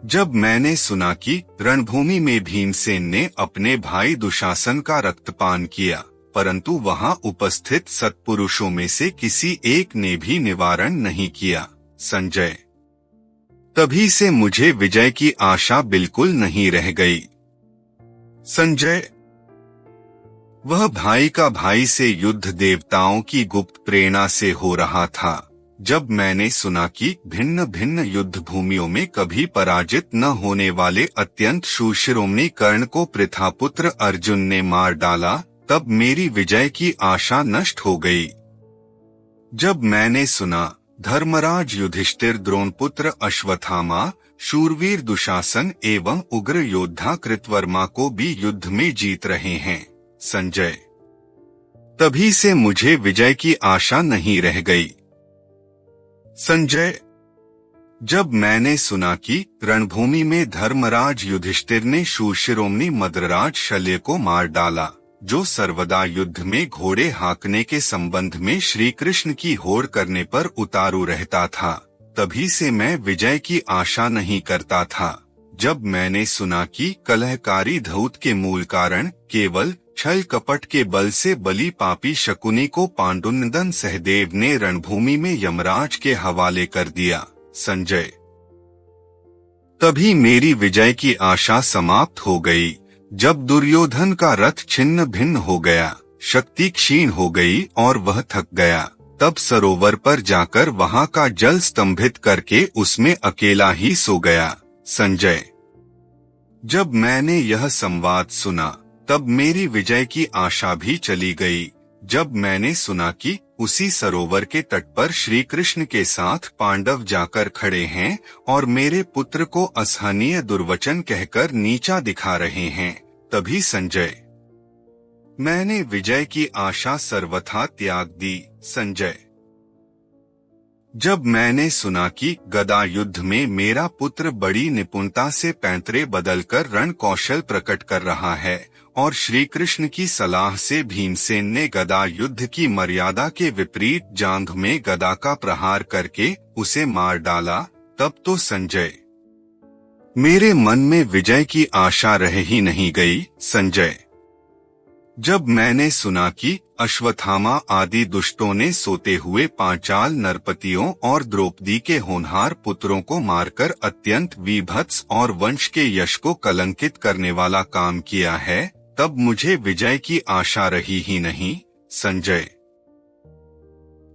जब मैंने सुना कि रणभूमि में भीमसेन ने अपने भाई दुशासन का रक्तपान किया, परंतु वहां उपस्थित सत्पुरुषों में से किसी एक ने भी निवारण नहीं किया संजय, तभी से मुझे विजय की आशा बिल्कुल नहीं रह गई। संजय, वह भाई का भाई से युद्ध देवताओं की गुप्त प्रेरणा से हो रहा था। जब मैंने सुना कि भिन्न भिन्न युद्ध भूमियों में कभी पराजित न होने वाले अत्यंत शूरशिरोमणि कर्ण को पृथापुत्र अर्जुन ने मार डाला, तब मेरी विजय की आशा नष्ट हो गई। जब मैंने सुना धर्मराज युधिष्ठिर, द्रोणपुत्र अश्वत्थामा, शूरवीर दुशासन एवं उग्र योद्धा कृतवर्मा को भी युद्ध में जीत रहे हैं संजय, तभी से मुझे विजय की आशा नहीं रह गई। संजय, जब मैंने सुना कि रणभूमि में धर्मराज युधिष्ठिर ने शूरशिरोमणि मद्रराज शल्य को मार डाला, जो सर्वदा युद्ध में घोड़े हाँकने के संबंध में श्री कृष्ण की होड़ करने पर उतारू रहता था, तभी से मैं विजय की आशा नहीं करता था। जब मैंने सुना कि कलहकारी धौत के मूल कारण केवल छल कपट के बल से बली पापी शकुनी को पांडुनंदन सहदेव ने रणभूमि में यमराज के हवाले कर दिया संजय, तभी मेरी विजय की आशा समाप्त हो गई। जब दुर्योधन का रथ छिन्न भिन्न हो गया, शक्ति क्षीण हो गई और वह थक गया, तब सरोवर पर जाकर वहां का जल स्तंभित करके उसमें अकेला ही सो गया संजय। जब मैंने यह संवाद सुना, तब मेरी विजय की आशा भी चली गई। जब मैंने सुना कि उसी सरोवर के तट पर श्री कृष्ण के साथ पांडव जाकर खड़े हैं और मेरे पुत्र को असहनीय दुर्वचन कहकर नीचा दिखा रहे हैं। तभी संजय, मैंने विजय की आशा सर्वथा त्याग दी। संजय, जब मैंने सुना कि गदा युद्ध में मेरा पुत्र बड़ी निपुणता से पैंतरे बदलकर रण कौशल प्रकट कर रहा है और श्री कृष्ण की सलाह से भीमसेन ने गदा युद्ध की मर्यादा के विपरीत जांघ में गदा का प्रहार करके उसे मार डाला, तब तो संजय, मेरे मन में विजय की आशा रह ही नहीं गई। संजय, जब मैंने सुना कि अश्वत्थामा आदि दुष्टों ने सोते हुए पांचाल नरपतियों और द्रौपदी के होनहार पुत्रों को मारकर अत्यंत विभत्स और वंश के यश को कलंकित करने वाला काम किया है, तब मुझे विजय की आशा रही ही नहीं। संजय,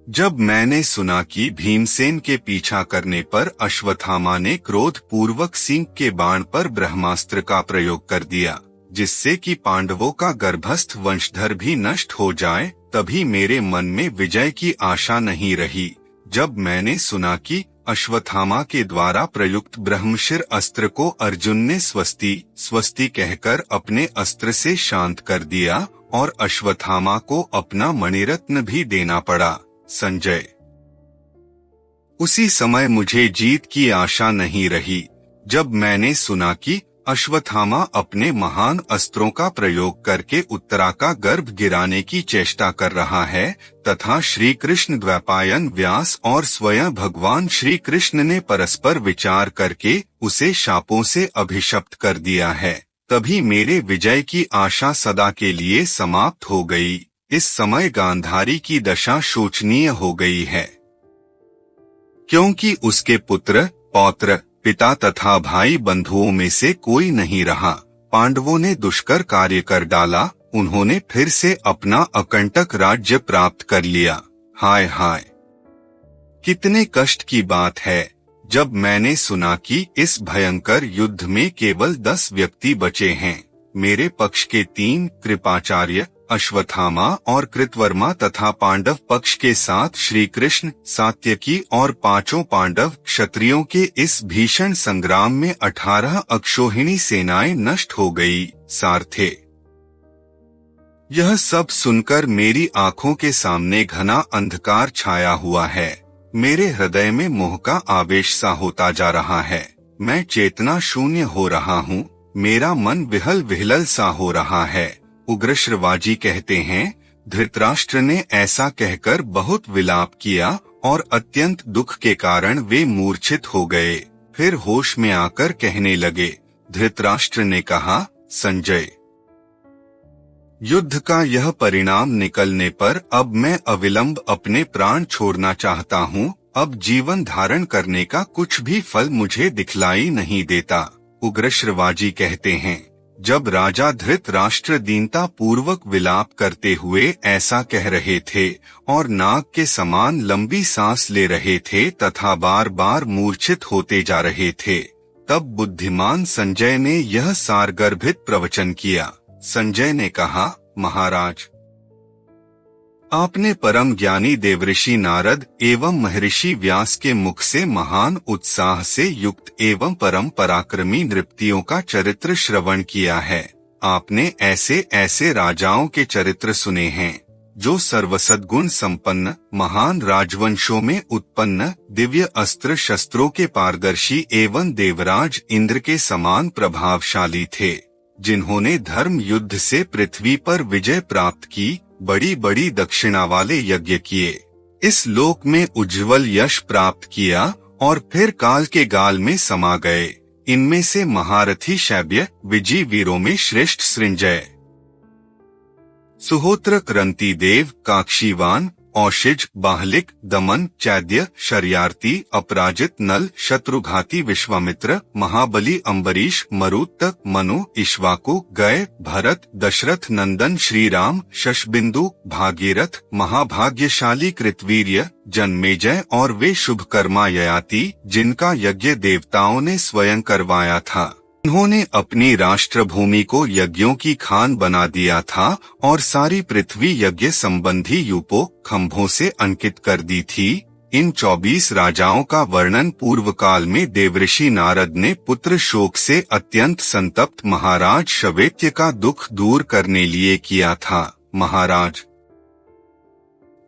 जब मैंने सुना कि भीमसेन के पीछा करने पर अश्वत्थामा ने क्रोध पूर्वक सिंह के बाण पर ब्रह्मास्त्र का प्रयोग कर दिया, जिससे कि पांडवों का गर्भस्थ वंशधर भी नष्ट हो जाए, तभी मेरे मन में विजय की आशा नहीं रही। जब मैंने सुना कि अश्वत्थामा के द्वारा प्रयुक्त ब्रह्मशिर अस्त्र को अर्जुन ने स्वस्ति स्वस्ति कहकर अपने अस्त्र से शांत कर दिया और अश्वत्थामा को अपना मणिरत्न भी देना पड़ा। संजय, उसी समय मुझे जीत की आशा नहीं रही जब मैंने सुना कि अश्वत्थामा अपने महान अस्त्रों का प्रयोग करके उत्तरा का गर्भ गिराने की चेष्टा कर रहा है तथा श्री कृष्ण द्वैपायन व्यास और स्वयं भगवान श्री कृष्ण ने परस्पर विचार करके उसे शापों से अभिशप्त कर दिया है, तभी मेरे विजय की आशा सदा के लिए समाप्त हो गई। इस समय गांधारी की दशा शोचनीय हो गई है, क्योंकि उसके पुत्र, पौत्र, पिता तथा भाई बंधुओं में से कोई नहीं रहा। पांडवों ने दुष्कर कार्य कर डाला, उन्होंने फिर से अपना अकंटक राज्य प्राप्त कर लिया। हाय हाय, कितने कष्ट की बात है। जब मैंने सुना कि इस भयंकर युद्ध में केवल 10 व्यक्ति बचे हैं, मेरे पक्ष के 3 कृपाचार्य, अश्वत्थामा और कृतवर्मा तथा पांडव पक्ष के साथ श्री कृष्ण, सात्यकी और 5 पांडव क्षत्रियों के इस भीषण संग्राम में 18 अक्षौहिणी सेनाएं नष्ट हो गई। सारथे, यह सब सुनकर मेरी आंखों के सामने घना अंधकार छाया हुआ है। मेरे हृदय में मोह का आवेश सा होता जा रहा है। मैं चेतना शून्य हो रहा हूँ। मेरा मन विहल विहलल सा हो रहा है। उग्रश्रवाजी कहते हैं, धृतराष्ट्र ने ऐसा कहकर बहुत विलाप किया और अत्यंत दुख के कारण वे मूर्छित हो गए। फिर होश में आकर कहने लगे। धृतराष्ट्र ने कहा, संजय, युद्ध का यह परिणाम निकलने पर अब मैं अविलंब अपने प्राण छोड़ना चाहता हूँ। अब जीवन धारण करने का कुछ भी फल मुझे दिखलाई नहीं देता। उग्रश्रवाजी कहते हैं, जब राजा धृतराष्ट्र दीनता पूर्वक विलाप करते हुए ऐसा कह रहे थे और नाग के समान लंबी सांस ले रहे थे तथा बार बार मूर्छित होते जा रहे थे, तब बुद्धिमान संजय ने यह सारगर्भित प्रवचन किया। संजय ने कहा, महाराज, आपने परम ज्ञानी देवऋषि नारद एवं महर्षि व्यास के मुख से महान उत्साह से युक्त एवं परम पराक्रमी नृपतियों का चरित्र श्रवण किया है। आपने ऐसे ऐसे राजाओं के चरित्र सुने हैं जो सर्वसद्गुण संपन्न, महान राजवंशों में उत्पन्न, दिव्य अस्त्र शस्त्रों के पारदर्शी एवं देवराज इंद्र के समान प्रभावशाली थे, जिन्होंने धर्म युद्ध से पृथ्वी पर विजय प्राप्त की, बड़ी बड़ी दक्षिणा वाले यज्ञ किए, इस लोक में उज्जवल यश प्राप्त किया और फिर काल के गाल में समा गए। इनमें से महारथी शैब्य, विजयी वीरों में श्रेष्ठ सृंजय, सुहोत्र, क्रंति देव, काक्षीवान, औशिज, बाहलिक, दमन, चैद्य, शर्यार्थी, अपराजित, नल, शत्रुघाती, विश्वामित्र, महाबली, अम्बरीश, मरुत, मनु, इक्ष्वाकु, गय, भरत, दशरथ नंदन, श्री राम, शशबिंदु, भागीरथ, महाभाग्यशाली कृतवीर्य, जन्मेजय और वे शुभकर्मा ययाति जिनका यज्ञ देवताओं ने स्वयं करवाया था। उन्होंने अपनी राष्ट्रभूमि को यज्ञों की खान बना दिया था और सारी पृथ्वी यज्ञ संबंधी यूपों खंभों से अंकित कर दी थी। इन 24 राजाओं का वर्णन पूर्व काल में देवऋषि नारद ने पुत्र शोक से अत्यंत संतप्त महाराज शवेत्य का दुख दूर करने लिए किया था। महाराज,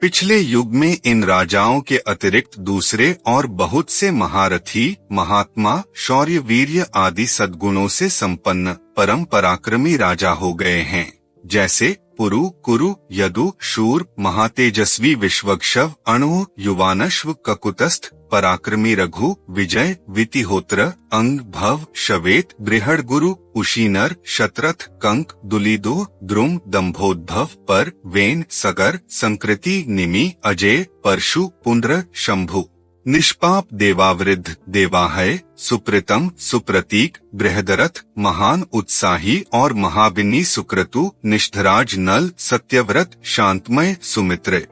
पिछले युग में इन राजाओं के अतिरिक्त दूसरे और बहुत से महारथी, महात्मा, शौर्य, वीर्य आदि सद्गुणों से संपन्न परम पराक्रमी राजा हो गए हैं, जैसे पुरु, कुरु, यदु, शूर, महातेजस्वी विश्वक्षव, अणु, युवानश्व, ककुतस्थ, पराक्रमी रघु, विजय, वितिहोत्र, अंग, भव, शवेत, बृहड़गुरु, उशीनर, शतरथ, कंक, दुलिदो, द्रुम, दंभोद्भव, पर, वेन, सगर, संकृति, निमि, अजय, परशु, पुंड्र, शंभु, निष्पाप, देवावृद्ध, देवाहय, सुप्रतम, सुप्रतीक, बृहदरथ, महान, उत्साही और महाबिनी, सुक्रतु, निष्ठराज, नल, सत्यव्रत, शांतमय, सुमित्र,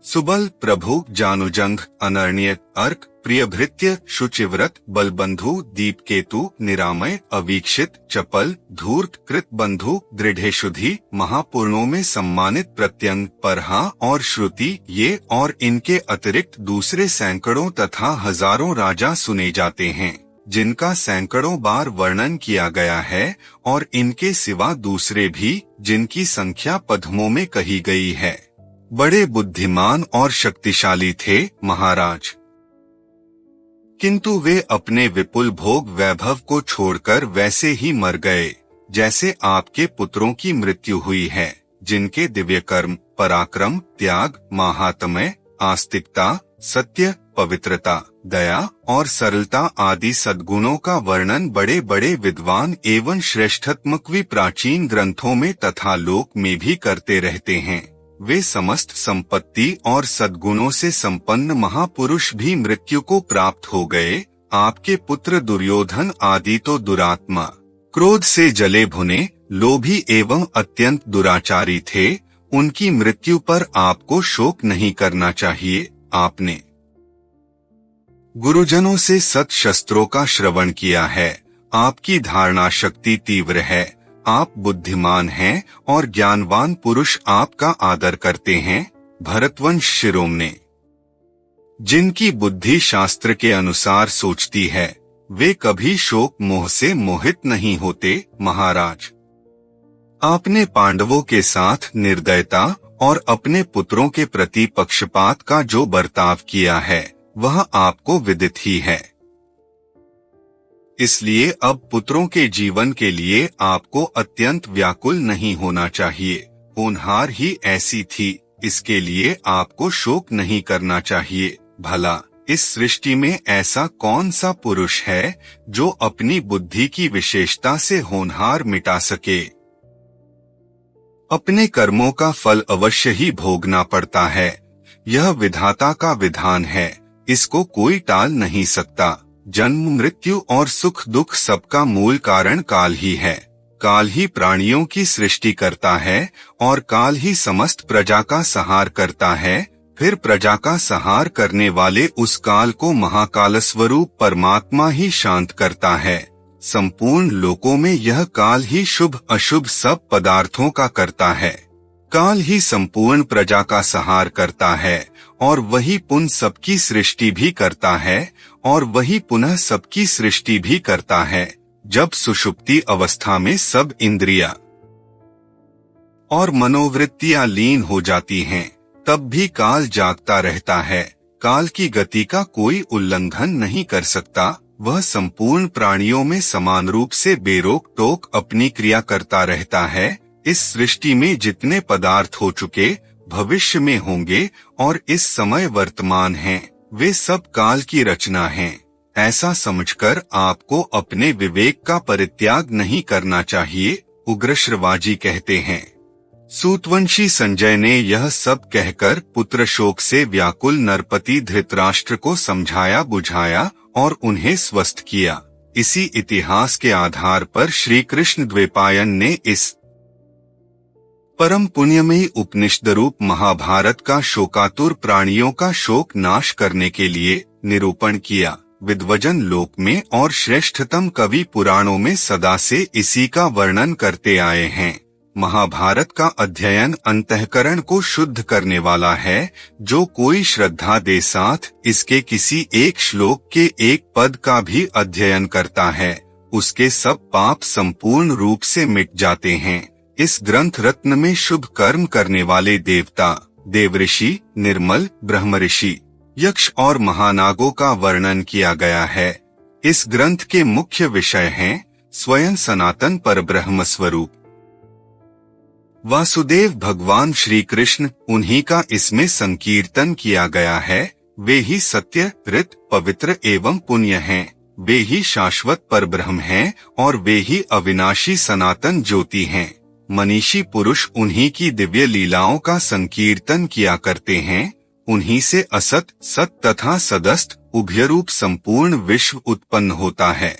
सुबल, प्रभु, जानुजंग, अनर्ण्य, अर्क, प्रियभृत्य, शुचिव्रत, बलबंधु, दीपकेतु, निरामय, अवीक्षित, चपल, धूर्त, कृतबंधु, दृढ़ेशुधि, महापूर्णों में सम्मानित, प्रत्यंग, परहा और श्रुति, ये और इनके अतिरिक्त दूसरे सैकड़ों तथा हजारों राजा सुने जाते हैं, जिनका सैकड़ों बार वर्णन किया गया है, और इनके सिवा दूसरे भी, जिनकी संख्या पद्मों में कही गई है। बड़े बुद्धिमान और शक्तिशाली थे महाराज, किंतु वे अपने विपुल भोग वैभव को छोड़कर वैसे ही मर गए जैसे आपके पुत्रों की मृत्यु हुई है, जिनके दिव्य कर्म, पराक्रम, त्याग, महात्म्य, आस्तिकता, सत्य, पवित्रता, दया और सरलता आदि सद्गुणों का वर्णन बड़े बड़े विद्वान एवं श्रेष्ठत्मक प्राचीन ग्रंथों में तथा लोक में भी करते रहते हैं। वे समस्त संपत्ति और सद्गुणों से संपन्न महापुरुष भी मृत्यु को प्राप्त हो गए। आपके पुत्र दुर्योधन आदि तो दुरात्मा, क्रोध से जले भुने, लोभी एवं अत्यंत दुराचारी थे। उनकी मृत्यु पर आपको शोक नहीं करना चाहिए। आपने गुरुजनों से सत शस्त्रों का श्रवण किया है। आपकी धारणा शक्ति तीव्र है। आप बुद्धिमान हैं और ज्ञानवान पुरुष आपका आदर करते हैं। भरतवंश शिरोमणि, जिनकी बुद्धि शास्त्र के अनुसार सोचती है, वे कभी शोक मोह से मोहित नहीं होते। महाराज, आपने पांडवों के साथ निर्दयता और अपने पुत्रों के प्रति पक्षपात का जो बर्ताव किया है, वह आपको विदित ही है। इसलिए अब पुत्रों के जीवन के लिए आपको अत्यंत व्याकुल नहीं होना चाहिए। होनहार ही ऐसी थी, इसके लिए आपको शोक नहीं करना चाहिए। भला इस सृष्टि में ऐसा कौन सा पुरुष है जो अपनी बुद्धि की विशेषता से होनहार मिटा सके? अपने कर्मों का फल अवश्य ही भोगना पड़ता है। यह विधाता का विधान है, इसको कोई टाल नहीं सकता। जन्म, मृत्यु और सुख दुख सबका मूल कारण काल ही है। काल ही प्राणियों की सृष्टि करता है और काल ही समस्त प्रजा का संहार करता है। फिर प्रजा का संहार करने वाले उस काल को महाकाल स्वरूप परमात्मा ही शांत करता है। संपूर्ण लोकों में यह काल ही शुभ अशुभ सब पदार्थों का करता है। काल ही संपूर्ण प्रजा का संहार करता है और वही पुनः सबकी सृष्टि भी करता है और वही पुनः सबकी सृष्टि भी करता है। जब सुषुप्ति अवस्था में सब इंद्रियां और मनोवृत्तियां लीन हो जाती हैं, तब भी काल जागता रहता है। काल की गति का कोई उल्लंघन नहीं कर सकता। वह संपूर्ण प्राणियों में समान रूप से बेरोक टोक अपनी क्रिया करता रहता है। इस सृष्टि में जितने पदार्थ हो चुके, भविष्य में होंगे और इस समय वर्तमान हैं, वे सब काल की रचना हैं। ऐसा समझकर आपको अपने विवेक का परित्याग नहीं करना चाहिए। उग्रश्रवाजी कहते हैं। सूतवंशी संजय ने यह सब कहकर पुत्र शोक से व्याकुल नरपति धृतराष्ट्र को समझाया बुझाया और उन्हें स्वस्थ किया। इसी इतिहास के आधार पर श्री कृष्ण द्वैपायन ने इस परम पुण्यमयी उपनिषद रूप महाभारत का शोकातुर प्राणियों का शोक नाश करने के लिए निरूपण किया। विद्वजन लोक में और श्रेष्ठतम कवि पुराणों में सदा से इसी का वर्णन करते आए हैं। महाभारत का अध्ययन अंतःकरण को शुद्ध करने वाला है। जो कोई श्रद्धा दे साथ इसके किसी एक श्लोक के एक पद का भी अध्ययन करता है, उसके सब पाप संपूर्ण रूप से मिट जाते हैं। इस ग्रंथ रत्न में शुभ कर्म करने वाले देवता, देवऋषि, निर्मल, ब्रह्मऋषि, यक्ष और महानागों का वर्णन किया गया है। इस ग्रंथ के मुख्य विषय हैं स्वयं सनातन परब्रह्म स्वरूप वासुदेव भगवान श्री कृष्ण, उन्हीं का इसमें संकीर्तन किया गया है। वे ही सत्य, ऋत, पवित्र एवं पुण्य हैं। वे ही शाश्वत परब्रह्म हैं और वे ही अविनाशी सनातन ज्योति हैं। मनीषी पुरुष उन्हीं की दिव्य लीलाओं का संकीर्तन किया करते हैं। उन्हीं से असत, सत तथा सदस्त उभयरूप संपूर्ण विश्व उत्पन्न होता है।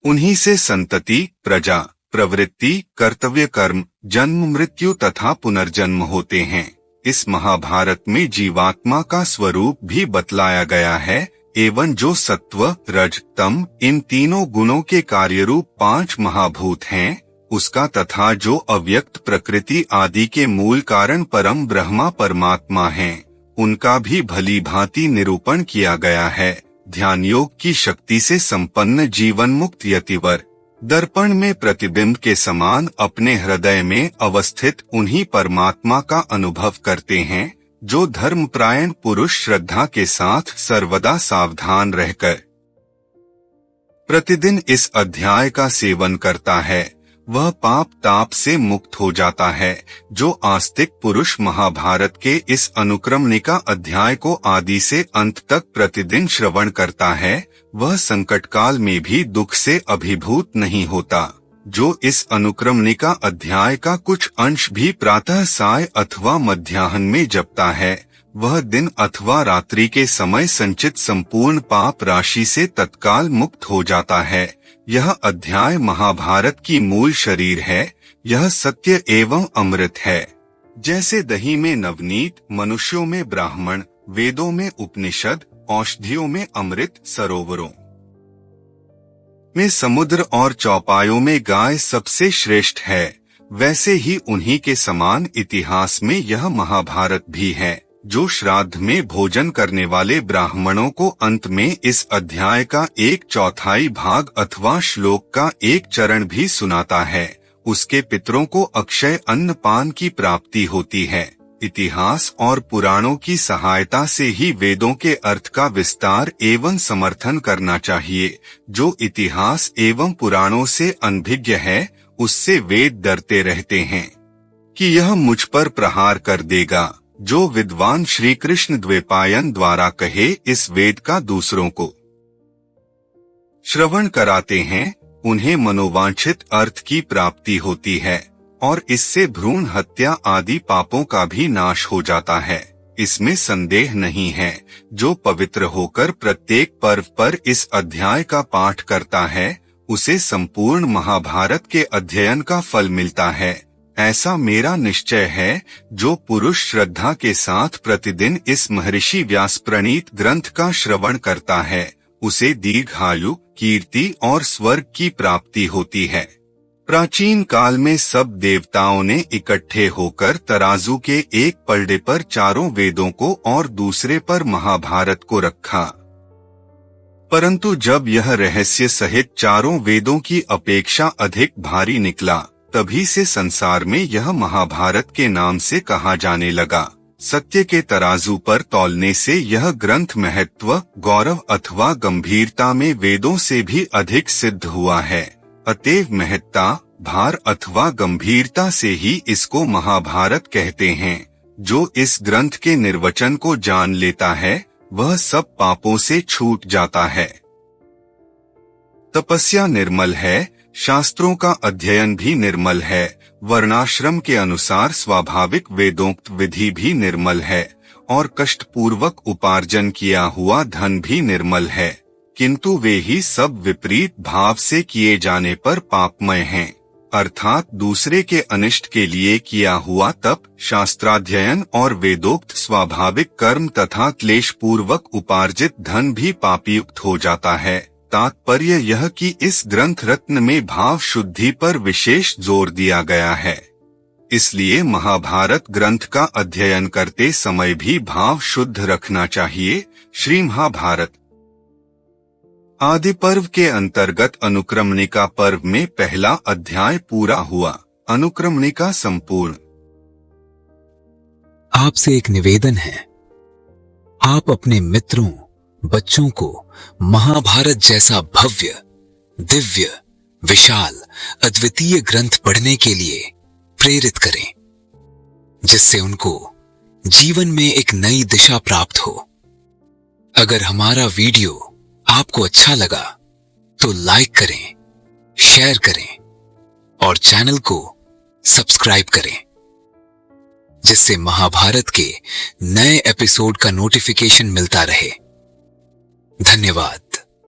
उन्हीं से संतति, प्रजा, प्रवृत्ति, कर्तव्य कर्म, जन्म, मृत्यु तथा पुनर्जन्म होते हैं। इस महाभारत में जीवात्मा का स्वरूप भी बतलाया गया है एवं जो सत्व, रज, तम इन तीनों गुणों के कार्यरूप 5 महाभूत हैं, उसका तथा जो अव्यक्त प्रकृति आदि के मूल कारण परम ब्रह्मा परमात्मा हैं, उनका भी भली भांति निरूपण किया गया है। ध्यान योग की शक्ति से संपन्न जीवन मुक्त यतिवर दर्पण में प्रतिबिंब के समान अपने हृदय में अवस्थित उन्हीं परमात्मा का अनुभव करते हैं। जो धर्मप्रायण पुरुष श्रद्धा के साथ सर्वदा सावधान रहकर प्रतिदिन इस अध्याय का सेवन करता है, वह पाप ताप से मुक्त हो जाता है। जो आस्तिक पुरुष महाभारत के इस अनुक्रमणिका अध्याय को आदि से अंत तक प्रतिदिन श्रवण करता है, वह संकट काल में भी दुख से अभिभूत नहीं होता। जो इस अनुक्रमणिका अध्याय का कुछ अंश भी प्रातः साय अथवा मध्याह्न में जपता है, वह दिन अथवा रात्रि के समय संचित संपूर्ण पाप राशि से तत्काल मुक्त हो जाता है। यह अध्याय महाभारत की मूल शरीर है। यह सत्य एवं अमृत है। जैसे दही में नवनीत, मनुष्यों में ब्राह्मण, वेदों में उपनिषद, औषधियों में अमृत, सरोवरों में समुद्र और चौपायों में गाय सबसे श्रेष्ठ है, वैसे ही उन्हीं के समान इतिहास में यह महाभारत भी है। जो श्राद्ध में भोजन करने वाले ब्राह्मणों को अंत में इस अध्याय का 1/4 भाग अथवा श्लोक का एक चरण भी सुनाता है, उसके पितरों को अक्षय अन्न पान की प्राप्ति होती है। इतिहास और पुराणों की सहायता से ही वेदों के अर्थ का विस्तार एवं समर्थन करना चाहिए। जो इतिहास एवं पुराणों से अनभिज्ञ है, उससे वेद डरते रहते हैं कि यह मुझ पर प्रहार कर देगा। जो विद्वान श्री कृष्ण द्वैपायन द्वारा कहे इस वेद का दूसरों को श्रवण कराते हैं, उन्हें मनोवांछित अर्थ की प्राप्ति होती है और इससे भ्रूण हत्या आदि पापों का भी नाश हो जाता है। इसमें संदेह नहीं है। जो पवित्र होकर प्रत्येक पर्व पर इस अध्याय का पाठ करता है, उसे संपूर्ण महाभारत के अध्ययन का फल मिलता है। ऐसा मेरा निश्चय है। जो पुरुष श्रद्धा के साथ प्रतिदिन इस महर्षि व्यास प्रणीत ग्रंथ का श्रवण करता है, उसे दीर्घायु, कीर्ति और स्वर्ग की प्राप्ति होती है। प्राचीन काल में सब देवताओं ने इकट्ठे होकर तराजू के एक पलड़े पर चारों वेदों को और दूसरे पर महाभारत को रखा, परंतु जब यह रहस्य सहित चारों वेदों की अपेक्षा अधिक भारी निकला, तभी से संसार में यह महाभारत के नाम से कहा जाने लगा। सत्य के तराजू पर तौलने से यह ग्रंथ महत्व, गौरव अथवा गंभीरता में वेदों से भी अधिक सिद्ध हुआ है। अतएव महत्ता, भार अथवा गंभीरता से ही इसको महाभारत कहते हैं। जो इस ग्रंथ के निर्वचन को जान लेता है, वह सब पापों से छूट जाता है। तपस्या निर्मल है, शास्त्रों का अध्ययन भी निर्मल है, वर्णाश्रम के अनुसार स्वाभाविक वेदोक्त विधि भी निर्मल है और कष्टपूर्वक उपार्जन किया हुआ धन भी निर्मल है, किंतु वे ही सब विपरीत भाव से किए जाने पर पापमय हैं। अर्थात दूसरे के अनिष्ट के लिए किया हुआ तप, शास्त्राध्ययन और वेदोक्त स्वाभाविक कर्म तथा क्लेश पूर्वक उपार्जित धन भी पापयुक्त हो जाता है। तात्पर्य यह कि इस ग्रंथ रत्न में भाव शुद्धि पर विशेष जोर दिया गया है। इसलिए महाभारत ग्रंथ का अध्ययन करते समय भी भाव शुद्ध रखना चाहिए। श्री महाभारत आदि पर्व के अंतर्गत अनुक्रमणिका पर्व में पहला अध्याय पूरा हुआ। अनुक्रमणिका संपूर्ण। आपसे एक निवेदन है, आप अपने मित्रों, बच्चों को महाभारत जैसा भव्य, दिव्य, विशाल, अद्वितीय ग्रंथ पढ़ने के लिए प्रेरित करें, जिससे उनको जीवन में एक नई दिशा प्राप्त हो। अगर हमारा वीडियो आपको अच्छा लगा तो लाइक करें, शेयर करें और चैनल को सब्सक्राइब करें, जिससे महाभारत के नए एपिसोड का नोटिफिकेशन मिलता रहे। धन्यवाद।